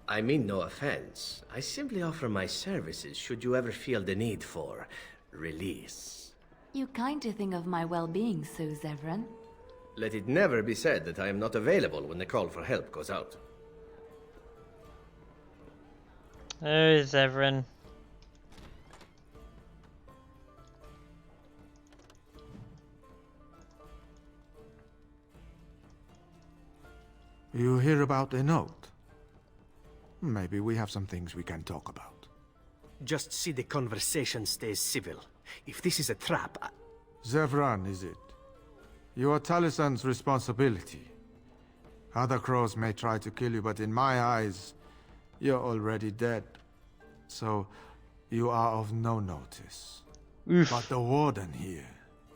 I mean no offense. I simply offer my services should you ever feel the need for release. You kind to think of my well-being, so Zevran. Let it never be said that I am not available when the call for help goes out. Oh, Zevran. You hear about a note? Maybe we have some things we can talk about. Just see the conversation stays civil. If this is a trap, Zevran, is it? You are Talisan's responsibility. Other crows may try to kill you, but in my eyes, you're already dead. So, you are of no notice. Oof. But the warden here,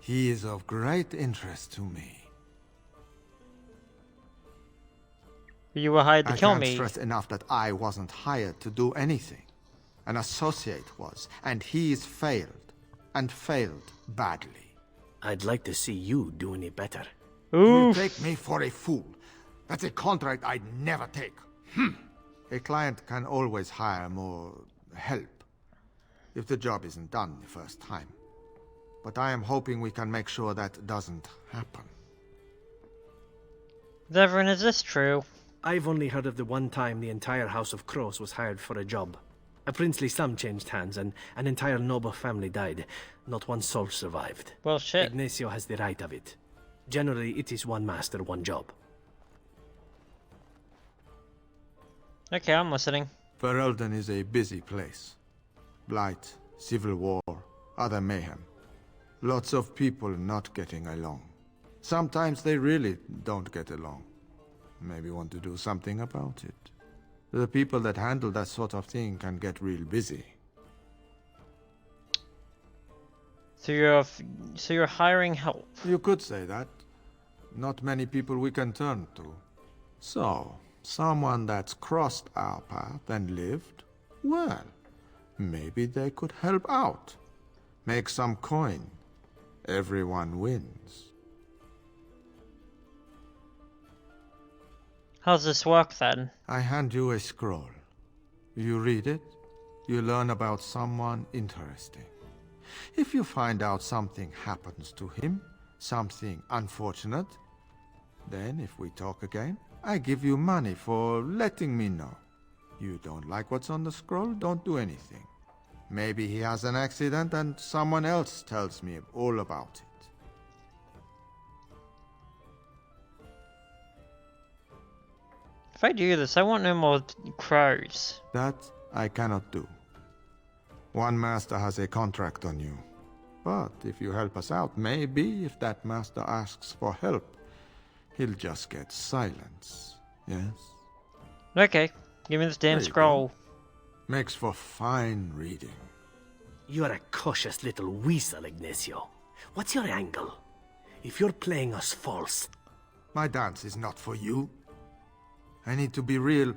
he is of great interest to me. You were hired to kill I me. can't stress enough that I wasn't hired to do anything. An associate was, and he's failed. And failed badly. I'd like to see you do any better. You take me for a fool. That's a contract I'd never take. A client can always hire more help if the job isn't done the first time. But I am hoping we can make sure that doesn't happen. Zevran, is this true? I've only heard of the one time the entire House of Crows was hired for a job. A princely sum changed hands, and an entire noble family died. Not one soul survived. Well, shit. Ignacio has the right of it. Generally, it is one master, one job. Okay, I'm listening. Ferelden is a busy place. Blight, civil war, other mayhem. Lots of people not getting along. Sometimes they really don't get along. Maybe want to do something about it. The people that handle that sort of thing can get real busy. So you're hiring help? You could say that. Not many people we can turn to. So, someone that's crossed our path and lived, well, maybe they could help out. Make some coin. Everyone wins. How's this work then? I hand you a scroll. You read it, you learn about someone interesting. If you find out something happens to him, something unfortunate, then if we talk again, I give you money for letting me know. You don't like what's on the scroll, don't do anything. Maybe he has an accident and someone else tells me all about it. If I do this, I want no more crows. That I cannot do. One master has a contract on you. But if you help us out, maybe if that master asks for help, he'll just get silence. Yes? Okay, give me this damn scroll. Makes for fine reading. You're a cautious little weasel, Ignacio. What's your angle? If you're playing us false... My dance is not for you. I need to be real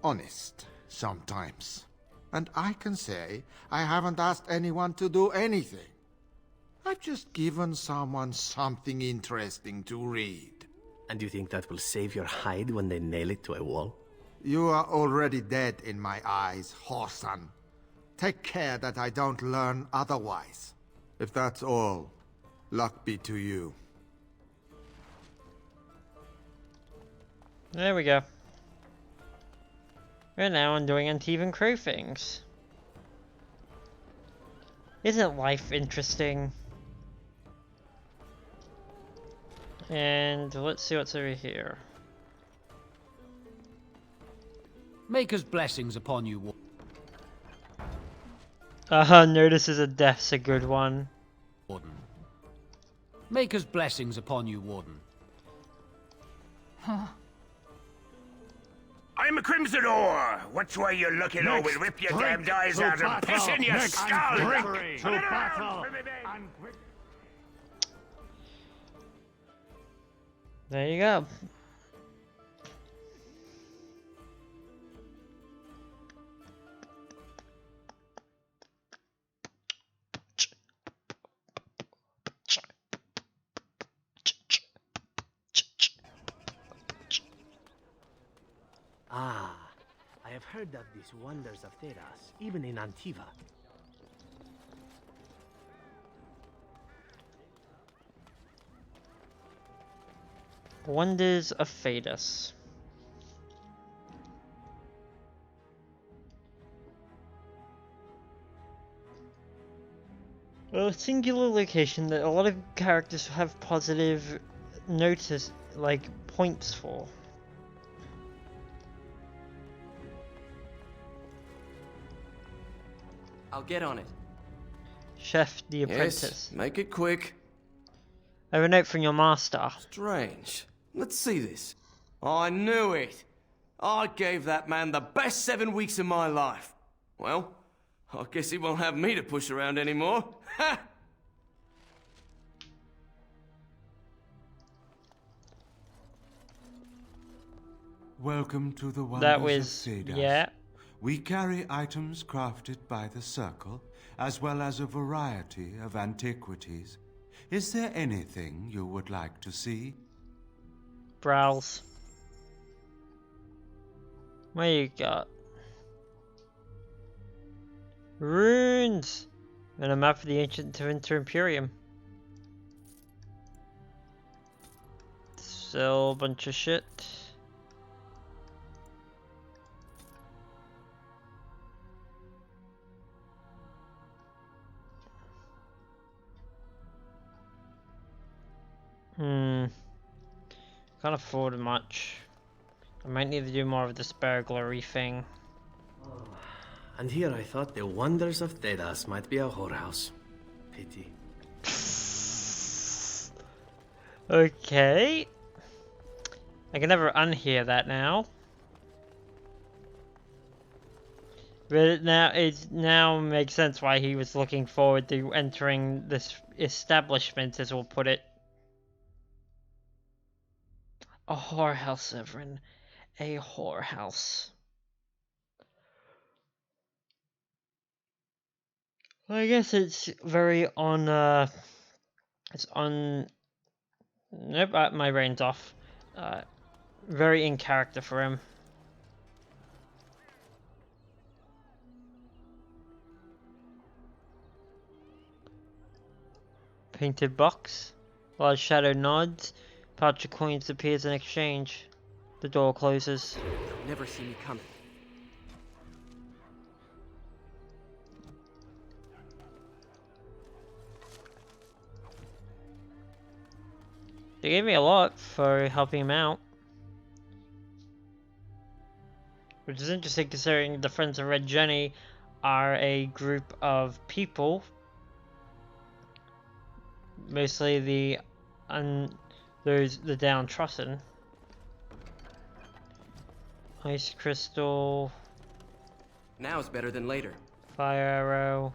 honest sometimes. And I can say I haven't asked anyone to do anything. I've just given someone something interesting to read. And you think that will save your hide when they nail it to a wall? You are already dead in my eyes, whoreson. Take care that I don't learn otherwise. If that's all, luck be to you. There we go. We're now undoing Antivan crow things. Isn't life interesting? And let's see what's over here. Maker's blessings upon you. Notices a death's a good one. Warden. Maker's blessings upon you, Warden. I'm a Crimsonor! Which way you looking, or we'll rip your damned eyes out and piss in your skull! Turn it around! There you go. Ah, I have heard of these wonders of Theras, even in Antiva. Wonders of Thedas. A singular location that a lot of characters have positive notice, like points for. I'll get on it. Chef the Apprentice. Yes, make it quick. I have a note from your master. Strange. Let's see this. I knew it. I gave that man the best 7 weeks of my life. Well, I guess he won't have me to push around anymore. Ha! Welcome to the wonders That was, of Thedas. yeah. We carry items crafted by the Circle, as well as a variety of antiquities. Is there anything you would like to see? Browse. What you got? Runes! And a map of the ancient Winter Imperium. Sell a bunch of shit. Can't afford much. I might need to do more of this burglary thing. And here I thought the wonders of Dedas might be a whorehouse. Pity. Okay. I can never unhear that now. But it now makes sense why he was looking forward to entering this establishment, as we'll put it. A whorehouse, Severin. A whorehouse. Well, I guess it's very on, it's on... Nope, my brain's off. Very in character for him. Painted box. Large shadow nods. Pouch of coins appears in exchange. The door closes. They'll never see me coming. They gave me a lot for helping him out. Which is interesting considering the Friends of Red Jenny are a group of people. Mostly the downtrodden. Ice crystal. Now's better than later. Fire arrow.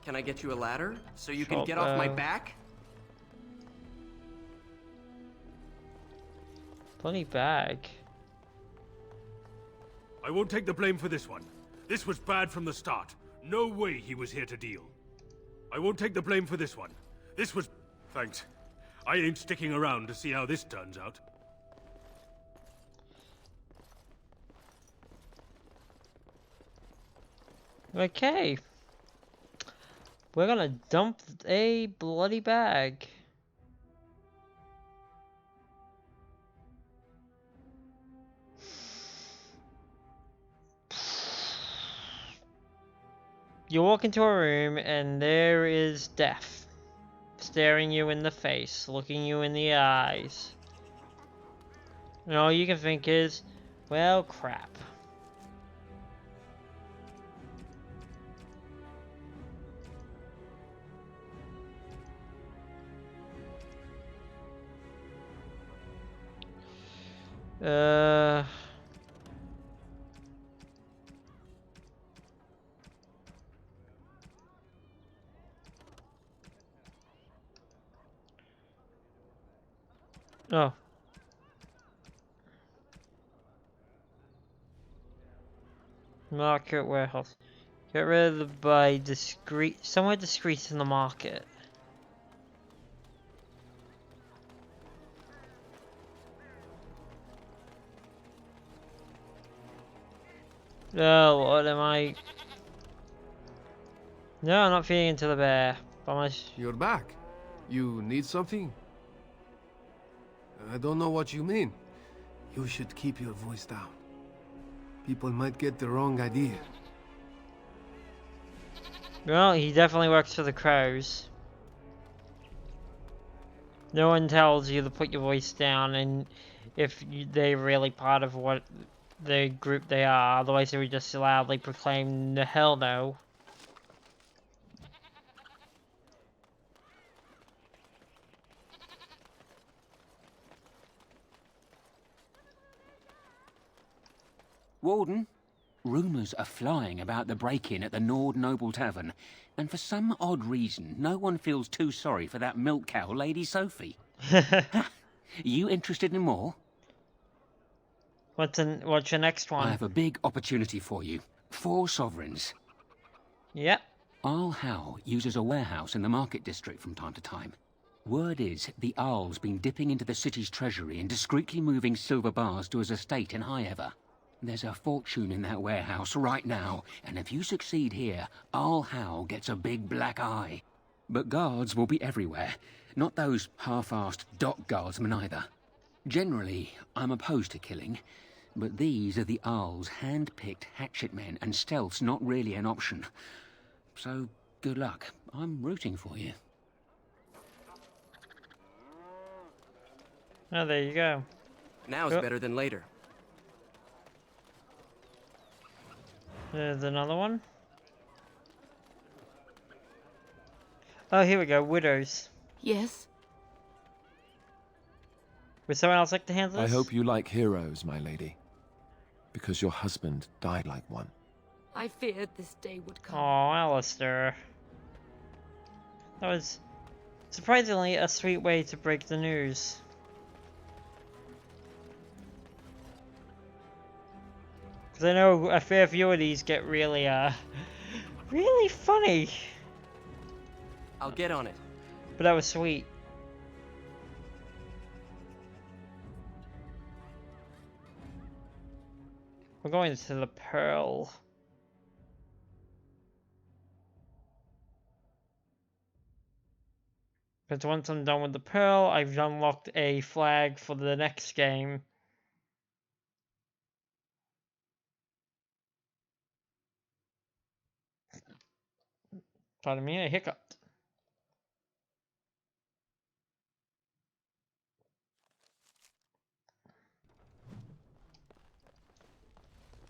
Can I get you a ladder so you can get off my back? Bloody bag. I won't take the blame for this one. This was bad from the start. No way he was here to deal. I won't take the blame for this one. This was... Thanks. I ain't sticking around to see how this turns out. Okay. We're gonna dump a bloody bag. You walk into a room and there is death, staring you in the face, looking you in the eyes. And all you can think is, well, crap. Oh. Market warehouse. Get rid of the by somewhere discreet in the market. Oh, what am I? No, I'm not feeding into the bear. You're back. You need something? I don't know what you mean. You should keep your voice down. People might get the wrong idea. Well, he definitely works for the crows. No one tells you to put your voice down, and if they're really part of what the group they are, otherwise they would just loudly proclaim the hell no. Warden, rumours are flying about the break-in at the Nord Noble Tavern, and for some odd reason, no one feels too sorry for that milk cow, Lady Sophie. You interested in more? What's your next one? I have a big opportunity for you. 4 sovereigns. Yep. Arl Howe uses a warehouse in the market district from time to time. Word is the Arl's been dipping into the city's treasury and discreetly moving silver bars to his estate in Highever. There's a fortune in that warehouse right now, and if you succeed here, Arl Howe gets a big black eye. But guards will be everywhere, not those half-assed dock guardsmen either. Generally, I'm opposed to killing, but these are the Arl's hand-picked hatchet men, and stealth's not really an option. So, good luck. I'm rooting for you. Oh, there you go. Now's better than later. There's another one. Oh, here we go. Widows. Yes? Would someone else like to handle I this? hope you like heroes, my lady. Because your husband died like one. I feared this day would come. Oh, Alistair. That was surprisingly a sweet way to break the news. Because I know a fair few of these get really, really funny. I'll get on it. But that was sweet. We're going to the Pearl. Because once I'm done with the Pearl, I've unlocked a flag for the next game. Pardon me, I hiccuped.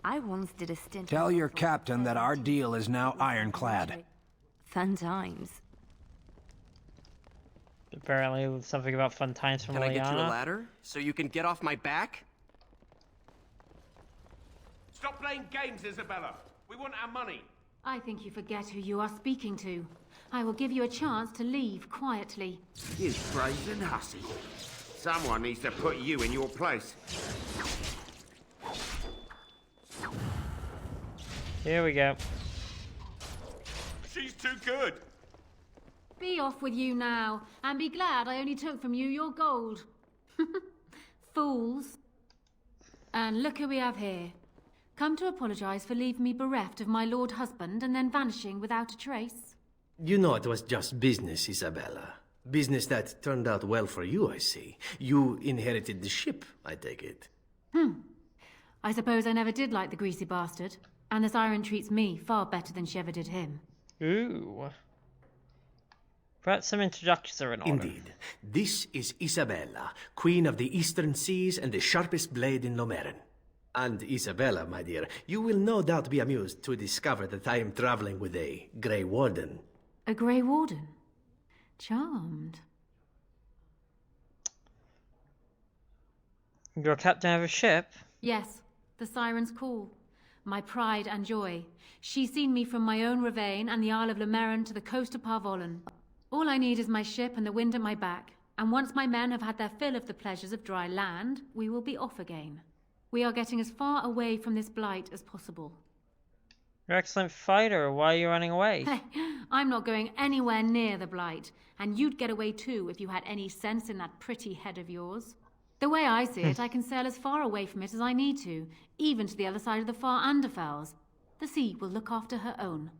I once did a stint. Tell your captain that our deal is now ironclad. Fun times. Apparently, something about fun times from Can I get you a Liliana. ladder so you can get off my back? Stop playing games, Isabella. We want our money. I think you forget who you are speaking to. I will give you a chance to leave quietly. You brazen hussy. Someone needs to put you in your place. Here we go. She's too good. Be off with you now, and be glad I only took from you your gold. Fools. And look who we have here. Come to apologize for leaving me bereft of my lord husband and then vanishing without a trace. You know it was just business, Isabella. Business that turned out well for you, I see. You inherited the ship, I take it. I suppose I never did like the greasy bastard, and the siren treats me far better than she ever did him. Ooh. Perhaps some introductions are in order. Indeed. This is Isabella, Queen of the Eastern Seas and the sharpest blade in Lomerin. And Isabella, my dear, you will no doubt be amused to discover that I am traveling with a Grey Warden. A Grey Warden? Charmed. You're captain of a ship? Yes, the siren's call. My pride and joy. She's seen me from my own ravine and the Isle of Lomerin to the coast of Parvolan. All I need is my ship and the wind at my back, and once my men have had their fill of the pleasures of dry land, we will be off again. We are getting as far away from this blight as possible. You're an excellent fighter. Why are you running away? Hey, I'm not going anywhere near the blight, and you'd get away too if you had any sense in that pretty head of yours. The way I see it, I can sail as far away from it as I need to, even to the other side of the far Anderfels. The sea will look after her own.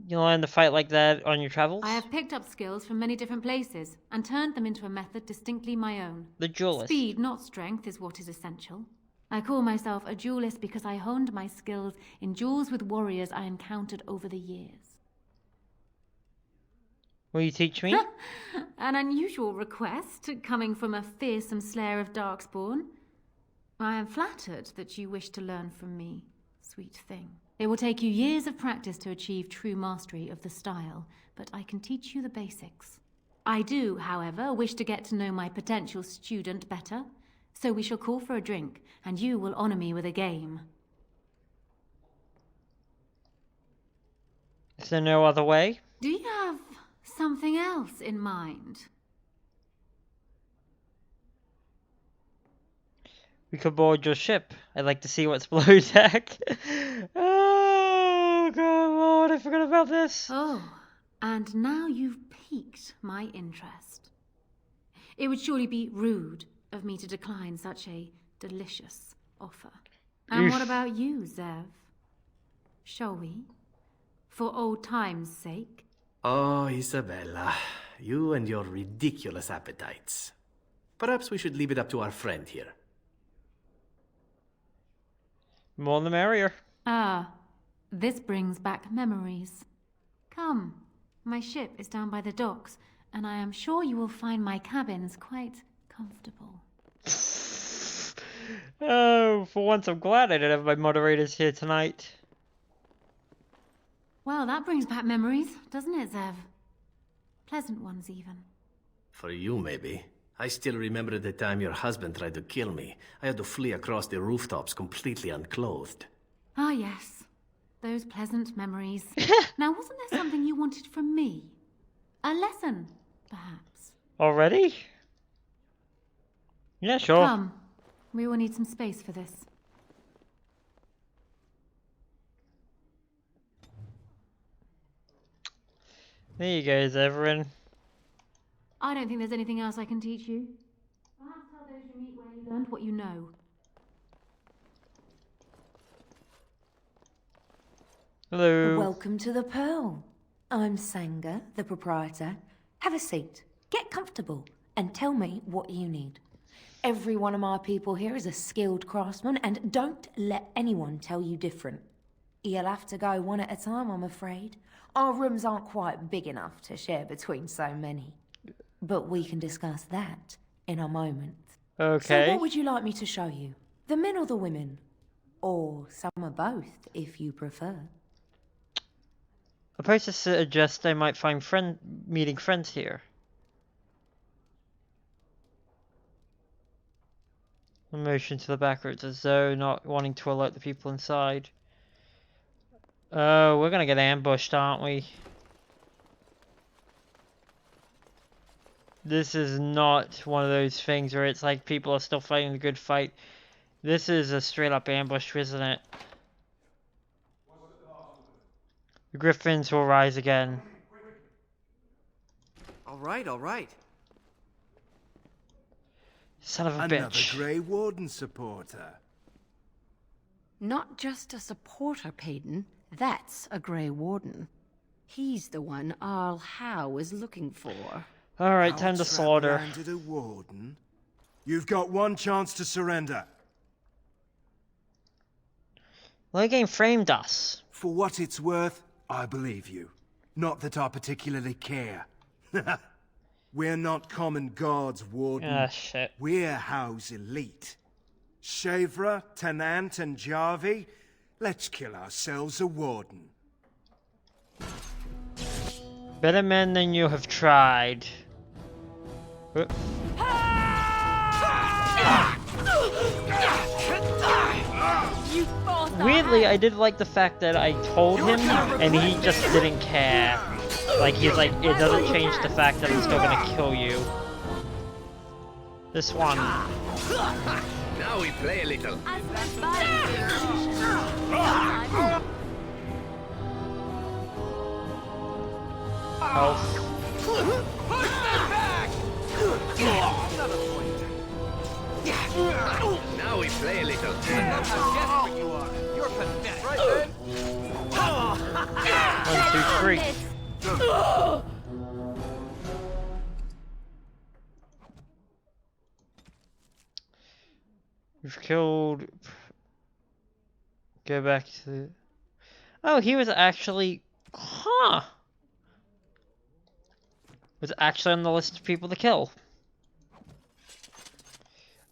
You learn to fight like that on your travels? I have picked up skills from many different places, and turned them into a method distinctly my own. The duelist. Speed, not strength, is what is essential. I call myself a duelist because I honed my skills in duels with warriors I encountered over the years. Will you teach me? An unusual request, coming from a fearsome slayer of darkspawn. I am flattered that you wish to learn from me, sweet thing. It will take you years of practice to achieve true mastery of the style, but I can teach you the basics. I do, however, wish to get to know my potential student better, so we shall call for a drink, and you will honor me with a game. Is there no other way? Do you have something else in mind? We could board your ship. I'd like to see what's below deck. Oh, come on, forgot about this. Oh, and now you've piqued my interest. It would surely be rude of me to decline such a delicious offer. And what about you, Zev? Shall we? For old time's sake? Oh, Isabella, you and your ridiculous appetites. Perhaps we should leave it up to our friend here. More the merrier. Ah, this brings back memories. Come, my ship is down by the docks, and I am sure you will find my cabins quite comfortable. Oh, for once I'm glad I didn't have my moderators here tonight. Well, that brings back memories, doesn't it, Zev? Pleasant ones, even. For you, maybe. I still remember the time your husband tried to kill me. I had to flee across the rooftops completely unclothed. Ah, yes. Those pleasant memories. Now, wasn't there something you wanted from me? A lesson, perhaps? Already? Yeah, sure. Come. We will need some space for this. There you go, Zevran. I don't think there's anything else I can teach you. Perhaps tell those you meet where you learned what you know. Hello. Welcome to the Pearl. I'm Sanga, the proprietor. Have a seat, get comfortable, and tell me what you need. Every one of my people here is a skilled craftsman, and don't let anyone tell you different. You'll have to go one at a time, I'm afraid. Our rooms aren't quite big enough to share between so many. But we can discuss that in a moment. Okay. So what would you like me to show you? The men or the women? Or some of both, if you prefer. A poster suggests I might find meeting friends here. A motion to the backwards as though not wanting to alert the people inside. Oh, we're gonna get ambushed, aren't we? This is not one of those things where it's like people are still fighting the good fight. This is a straight up ambush, isn't it? The griffins will rise again. All right. Son of a Another bitch. Grey Warden supporter. Not just a supporter, Payton. That's a Grey Warden. He's the one Arl Howe is looking for. Alright, time to slaughter. Landed a warden. You've got one chance to surrender. Well, the game framed us. For what it's worth, I believe you. Not that I particularly care. We're not common guards, Warden. Ah, shit. We're Howe's elite. Shavra, Tennant, and Jarvie, let's kill ourselves a warden. Better men than you have tried. Weirdly, I did like the fact that I told him and he just didn't care. Like, he's like, it doesn't change the fact that I'm still gonna kill you. This one. Now we play a little. Health. Now we play a little. That's how desperate you are. You're pathetic. Right, Ben? 1, 2, 3. We've killed. Go back to. Oh, he was actually. Huh. Was actually on the list of people to kill.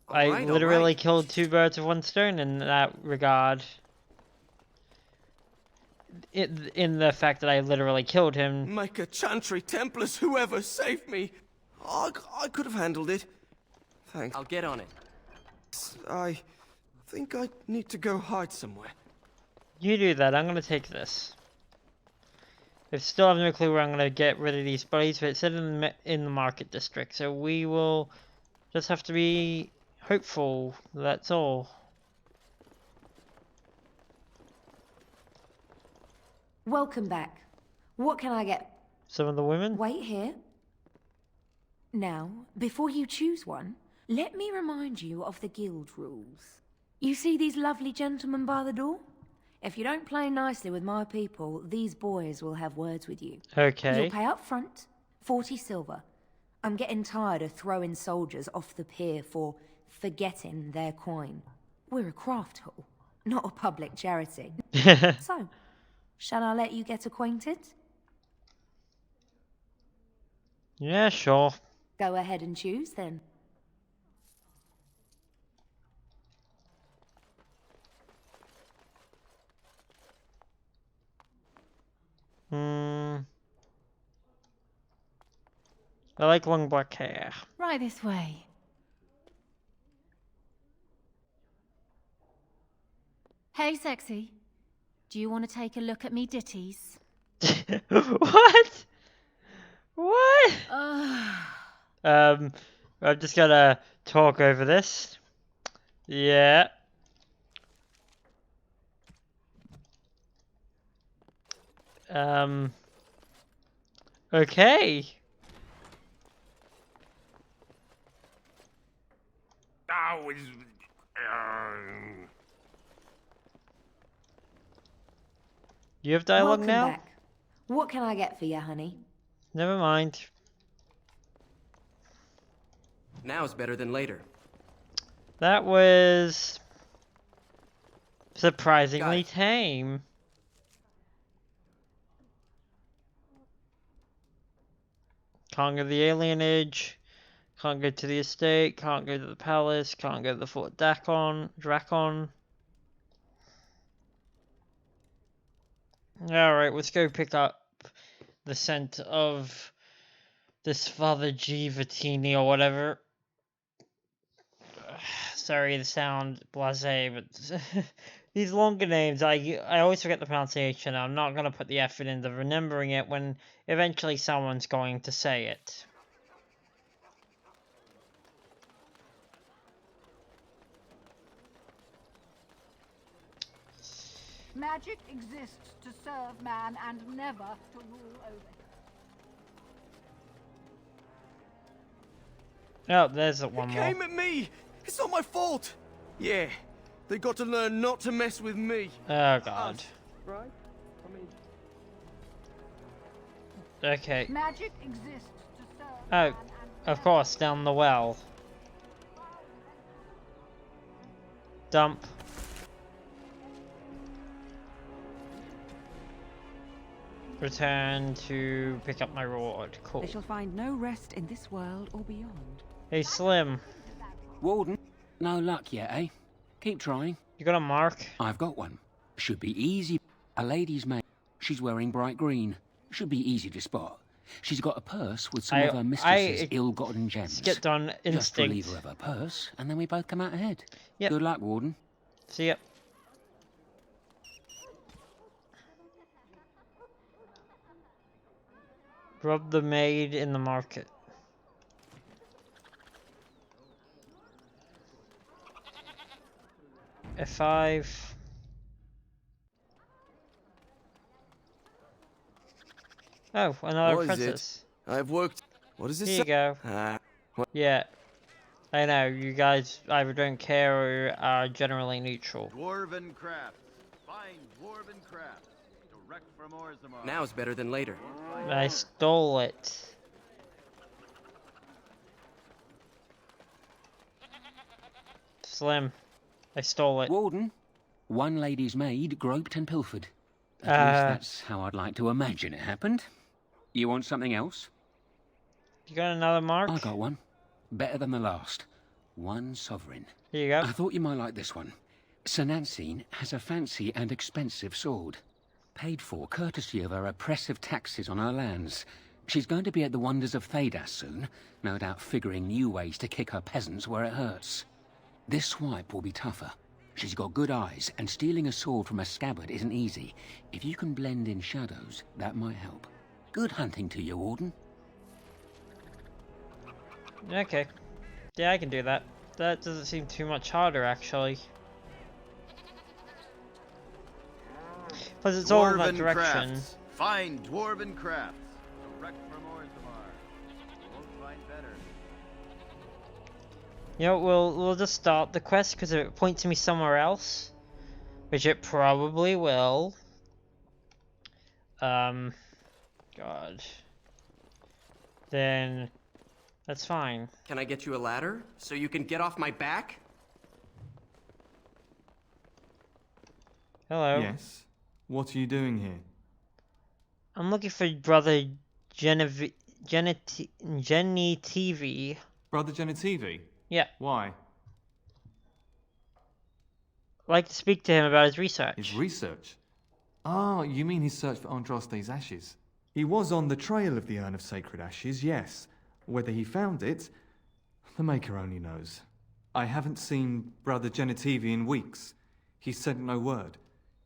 I literally killed 2 birds with 1 stone in that regard. In the fact that I literally killed him. Maker, Chantry, Templars, whoever, save me. I could have handled it. Thanks. I'll get on it. I think I need to go hide somewhere. You do that, I'm gonna take this. I still have no clue where I'm gonna get rid of these bodies, but it said in the market district, so we will just have to be hopeful, that's all. Welcome back. What can I get? Some of the women? Wait here. Now, before you choose one, let me remind you of the guild rules. You see these lovely gentlemen by the door? If you don't play nicely with my people, these boys will have words with you. Okay. You'll pay up front, 40 silver. I'm getting tired of throwing soldiers off the pier for forgetting their coin. We're a craft hall, not a public charity. So, shall I let you get acquainted? Yeah, sure. Go ahead and choose then. I like long black hair. Right this way. Hey, sexy. Do you want to take a look at me ditties? What? What? I'm just gonna talk over this. Yeah. Okay. Oh, You have dialogue Welcome now? back. What can I get for you, honey? Never mind. Now is better than later. That was surprisingly tame. Can't go to the alienage. Can't go to the estate. Can't go to the palace. Can't go to the Fort Drakon. Alright, let's go pick up the scent of this Father Givatini or whatever. Sorry to sound blasé, but these longer names, I always forget the pronunciation. I'm not going to put the effort into remembering it when eventually someone's going to say it. Magic exists to serve man and never to rule over him. Oh, there's one more. Came at me! It's not my fault! Yeah, they got to learn not to mess with me. Oh, God. Right? Okay. Magic exists to serve Oh, man and of course, down the well. Dump. Return to pick up my reward. Cool. They shall find no rest in this world or beyond. Hey, Slim. Warden, no luck yet, eh? Keep trying. You got a mark? I've got one. Should be easy. A lady's maid. She's wearing bright green. Should be easy to spot. She's got a purse with some of her mistress's ill-gotten gems. Get done instinct. Just relieve her of her purse, and then we both come out ahead. Yep. Good luck, Warden. See ya. Rob the maid in the market. F5. Oh, another What is princess. it? I've worked. What is this? Here you go. Yeah. I know, you guys either don't care or are generally neutral. Dwarven craft. Fine dwarven craft. Direct from Orzammar. Now is better than later. I stole it. Slim. I stole it. Warden, one lady's maid groped and pilfered. At least that's how I'd like to imagine it happened. You want something else? You got another mark? I got one. Better than the last. One sovereign. Here you go. I thought you might like this one. Sir Nancine has a fancy and expensive sword. Paid for courtesy of her oppressive taxes on her lands. She's going to be at the wonders of Thedas soon, no doubt figuring new ways to kick her peasants where it hurts. This swipe will be tougher. She's got good eyes, and stealing a sword from a scabbard isn't easy. If you can blend in shadows, that might help. Good hunting to you, Warden. Okay. Yeah, I can do that. That doesn't seem too much harder, actually. Because it's all in that Dwarven direction. crafts. Find dwarven crafts. Direct from Orzammar. You won't find better. You know, we'll just start the quest because if it points me somewhere else, which it probably will. God. Then that's fine. Can I get you a ladder so you can get off my back? Hello. Yes. What are you doing here? I'm looking for Brother Genitivi. Brother Genitivi? Yeah. Why? I'd like to speak to him about his research. His research? Ah, you mean his search for Andraste's ashes? He was on the trail of the Urn of Sacred Ashes, yes. Whether he found it, the Maker only knows. I haven't seen Brother Genitivi in weeks. He sent no word.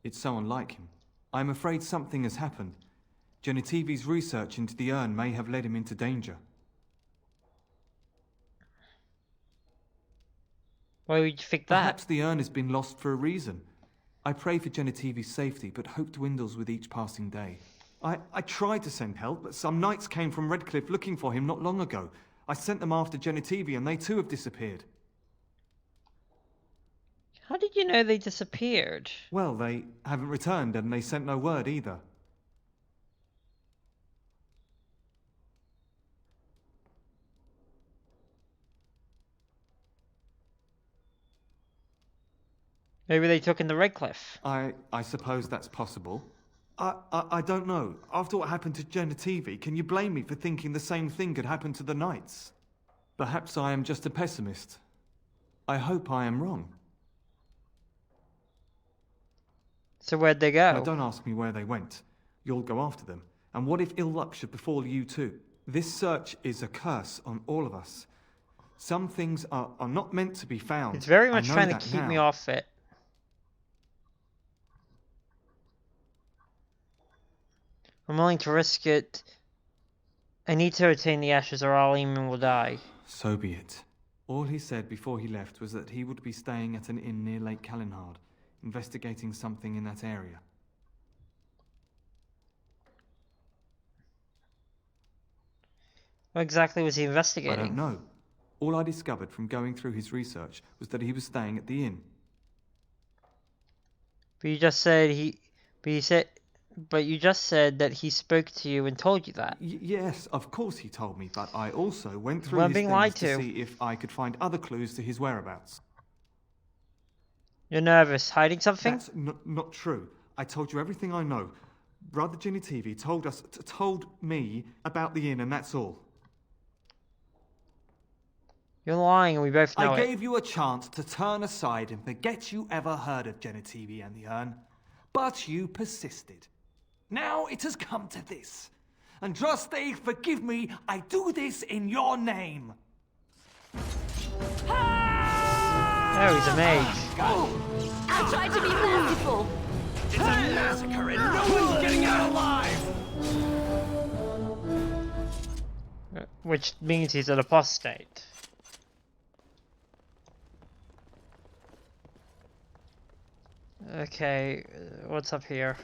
It's so unlike him. I'm afraid something has happened. Genitivi's research into the urn may have led him into danger. Why would you think that? Perhaps the urn has been lost for a reason. I pray for Genitivi's safety, but hope dwindles with each passing day. I tried to send help, but some knights came from Redcliff looking for him not long ago. I sent them after Genitivi, and they too have disappeared. How did you know they disappeared? Well, they haven't returned, and they sent no word either. Maybe they took in the Redcliff. I suppose that's possible. I don't know. After what happened to Genitivi, can you blame me for thinking the same thing could happen to the knights? Perhaps I am just a pessimist. I hope I am wrong. So where'd they go? Now, don't ask me where they went. You'll go after them. And what if ill luck should befall you too? This search is a curse on all of us. Some things are not meant to be found. It's very much trying to keep me off it. I'm willing to risk it. I need to retain the ashes or Arleman will die. So be it. All he said before he left was that he would be staying at an inn near Lake Calenhard, investigating something in that area. What exactly was he investigating? I don't know. All I discovered from going through his research was that he was staying at the inn. But you just said But you just said that he spoke to you and told you that. Yes, of course he told me, but I also went through Well, his being things lied to to. see if I could find other clues to his whereabouts. You're nervous, hiding something? That's not true. I told you everything I know. Brother Genitivi told me about the inn, and that's all. You're lying, and we both know I it. gave you a chance to turn aside and forget you ever heard of Genitivi and the urn, but you persisted. Now it has come to this. Andraste, forgive me, I do this in your name. Oh, he's a mage. I tried to be merciful. It's a massacre and no one's getting out alive! Which means he's an apostate. Okay, what's up here?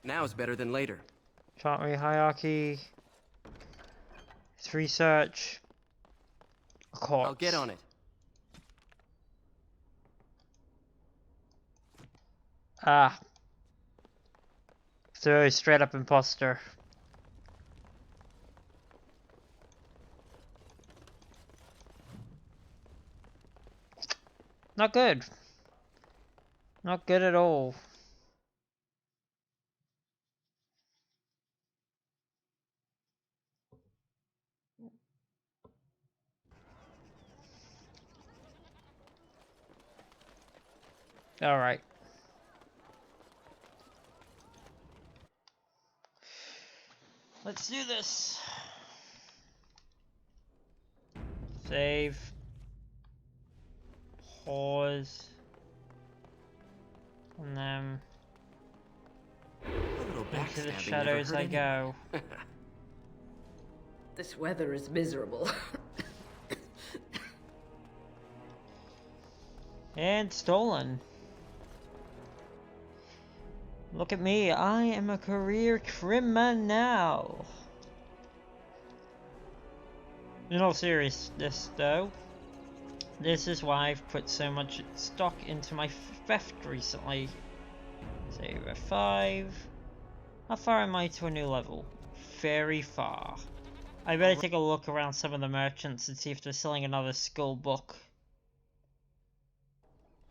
Now is better than later. Chart hierarchy. It's research. A corpse. I'll get on it. Ah. So straight up imposter. Not good. Not good at all. All right. Let's do this. Save. Pause. And then into the shadows I go. This weather is miserable. And stolen. Look at me, I am a career criminal. In all seriousness, though, this is why I've put so much stock into my theft recently. Save at 5. How far am I to a new level? Very far. I better take a look around some of the merchants and see if they're selling another skull book.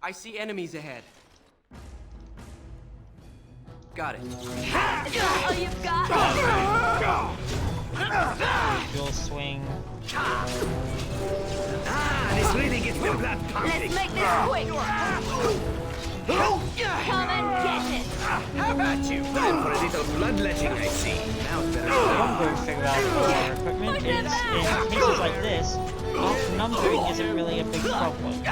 I see enemies ahead. Got it. Is that all you've got? Dual swing. This really gets my blood pumping. Let's make this quick. Come and get it. How about you? Time for a little bloodletting, I see. Now it's better. One good thing about our equipment is, in cases like this, numbering isn't really a big problem.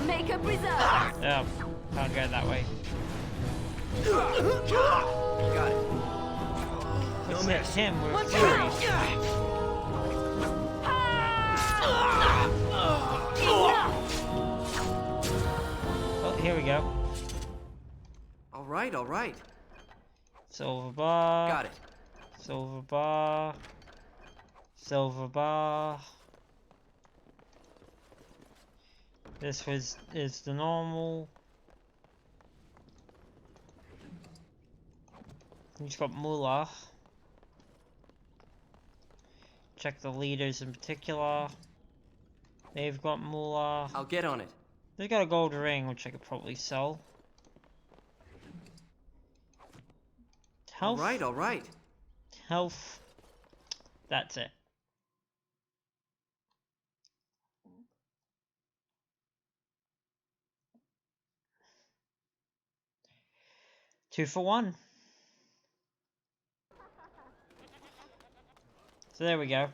Make a preserve. Yeah, can't go that way. Got it. Let's hit him with fury. Oh, here we go. All right. Silver bar. Got it. Silver bar. Silver bar. This is the normal. He's got Mullah. Check the leaders in particular. They've got Mullah. I'll get on it. They've got a gold ring, which I could probably sell. Health. All right. Health. That's it. Two for one. So there we go.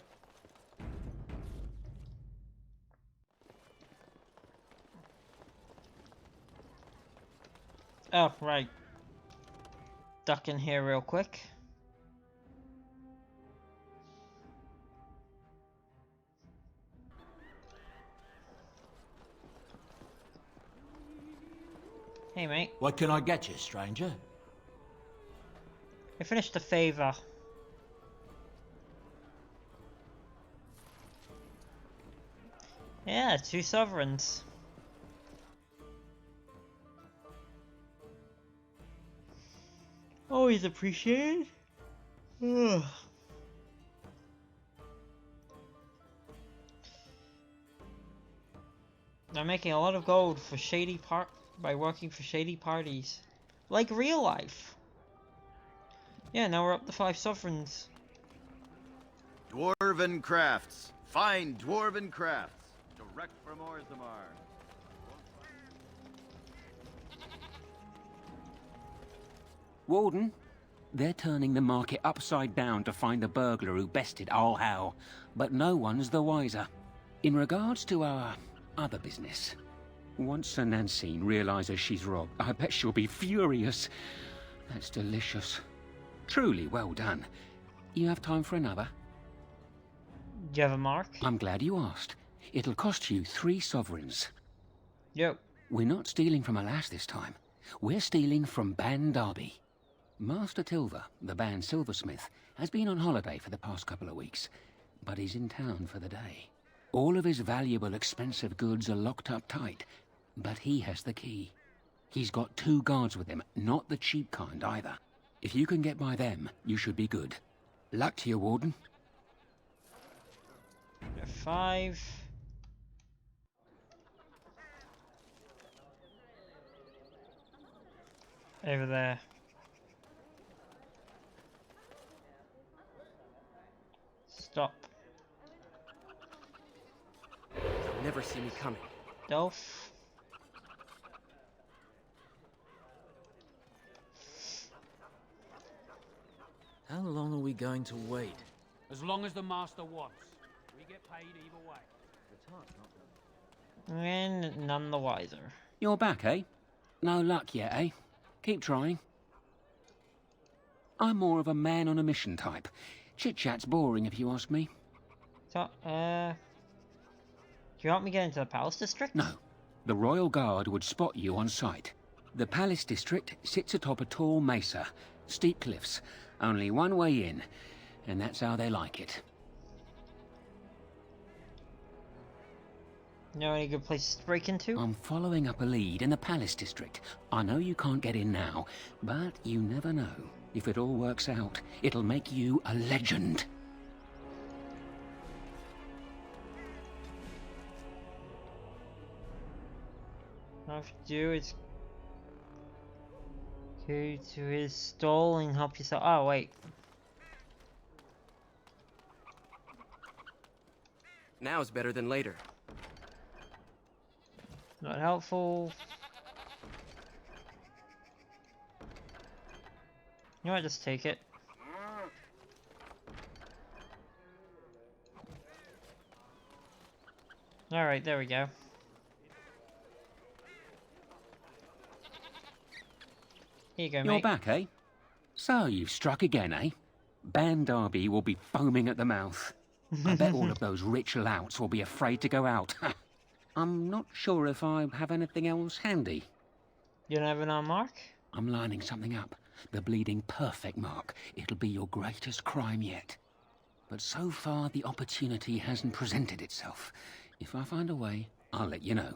Oh, right. Duck in here real quick. Hey, mate. What can I get you, stranger? I finished a favor. Yeah, 2 sovereigns. Always appreciated. Ugh. I'm making a lot of gold for by working for shady parties. Like real life. Yeah, now we're up to 5 sovereigns. Dwarven crafts. Fine dwarven crafts. Direct from Orzammar. Warden, they're turning the market upside down to find the burglar who bested All How, but no one's the wiser. In regards to our other business, once Sir Nancine realizes she's robbed, I bet she'll be furious. That's delicious. Truly well done. You have time for another? Do you have a mark? I'm glad you asked. It'll cost you 3 sovereigns. Yep. We're not stealing from a lass this time. We're stealing from Ban Derby. Master Tilver, the band silversmith, has been on holiday for the past couple of weeks, but he's in town for the day. All of his valuable, expensive goods are locked up tight, but he has the key. He's got 2 guards with him, not the cheap kind either. If you can get by them, you should be good. Luck to you, Warden. 5. Over there. Stop. They'll never see me coming. Dolph. How long are we going to wait? As long as the master wants. We get paid either way. And none the wiser. You're back, eh? No luck yet, eh? Keep trying. I'm more of a man on a mission type. Chit-chat's boring, if you ask me. So, do you want me to get into the Palace District? No. The Royal Guard would spot you on sight. The Palace District sits atop a tall mesa, steep cliffs, only one way in, and that's how they like it. Know any good places to break into? I'm following up a lead in the Palace District. I know you can't get in now, but you never know. If it all works out, it'll make you a legend. All I have to do is go to his stall and help yourself. Oh, wait. Now is better than later. Not helpful. You know what, just take it. Alright, there we go. Here you go, mate. You're back, eh? So you've struck again, eh? Ban Derby will be foaming at the mouth. I bet all of those rich louts will be afraid to go out. I'm not sure if I have anything else handy. You don't have an arm mark? I'm lining something up. The bleeding perfect mark. It'll be your greatest crime yet. But so far, the opportunity hasn't presented itself. If I find a way, I'll let you know.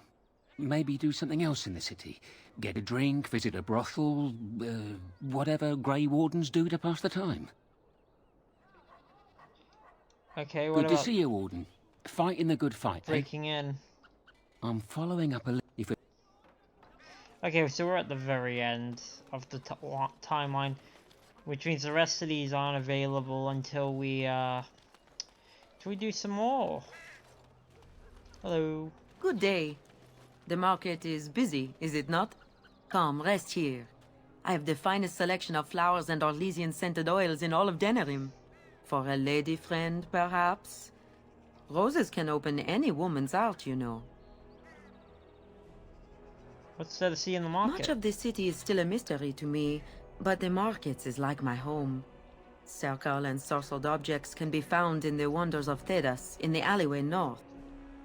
Maybe do something else in the city. Get a drink, visit a brothel, whatever Grey Wardens do to pass the time. Okay, what Good about to see you, Warden. Fighting the good fight, eh? breaking in? I'm following up a... Okay, so we're at the very end of the timeline, which means the rest of these aren't available until we do some more. Hello. Good day. The market is busy, is it not? Come, rest here. I have the finest selection of flowers and Orlesian scented oils in all of Denerim. For a lady friend, perhaps? Roses can open any woman's heart, you know. What's there to see in the market? Much of the city is still a mystery to me, but the markets is like my home. Circle and sorcered objects can be found in the wonders of Thedas, in the alleyway north.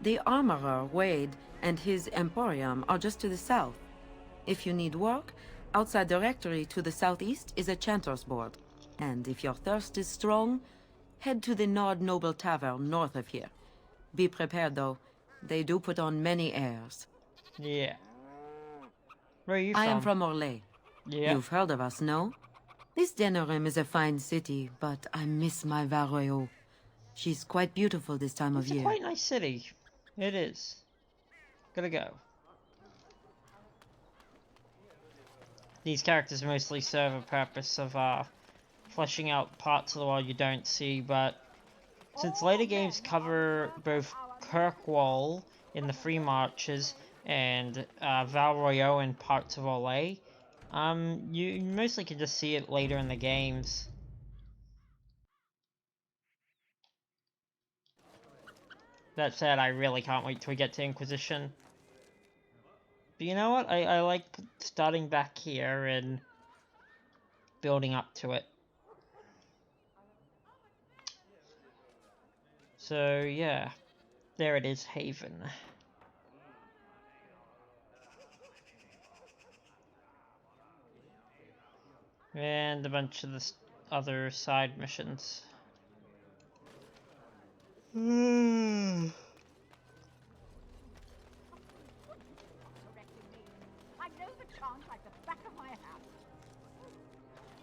The armorer, Wade, and his emporium are just to the south. If you need work, outside the rectory to the southeast is a chanter's board. And if your thirst is strong, head to the Nord Noble Tavern north of here. Be prepared, though. They do put on many airs. Yeah. Where are you from? I am from Orlais. Yeah. You've heard of us, no? This Denerim is a fine city, but I miss my Varroyo. She's quite beautiful this time of year. It's a quite nice city. It is. Gotta go. These characters mostly serve a purpose of fleshing out parts of the world you don't see, but since later games cover both Kirkwall in the Free Marches and Val Royeaux and parts of Orlais, you mostly can just see it later in the games. That said, I really can't wait till we get to Inquisition. But you know what? I like starting back here and building up to it. So yeah, there it is, Haven. And a bunch of the other side missions. I know the chant like the back of my hand.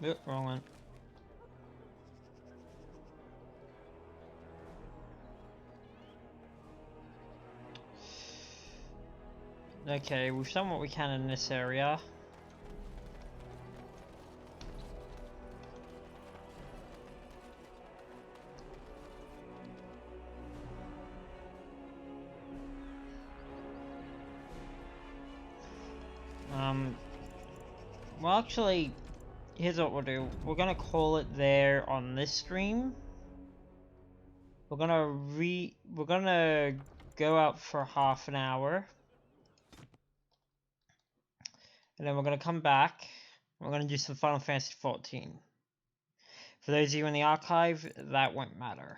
Yep, wrong one. Okay, we've done what we can in this area. Well, actually, here's what we'll do. We're gonna call it there on this stream. We're gonna go out for half an hour. And then we're gonna come back. We're gonna do some Final Fantasy XIV. For those of you in the archive, that won't matter.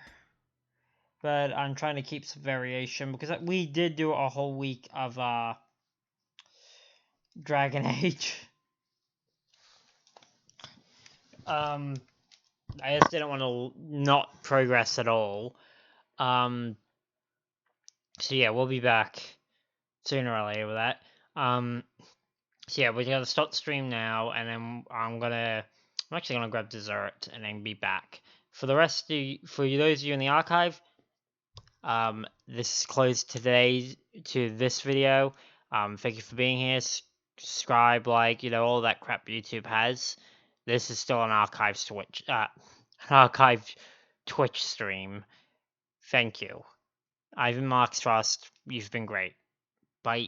But I'm trying to keep some variation because we did do a whole week of Dragon Age. I just didn't want to not progress at all. So yeah, we'll be back sooner or later with that. So yeah, we're gonna start the stream now, and then I'm actually gonna grab dessert and then be back. For the rest of you, for those of you in the archive, this is closed today to this video. Thank you for being here. Subscribe, like, all that crap YouTube has. This is still an archive Twitch stream. Thank you. I've been Marx Trust. You've been great. Bye.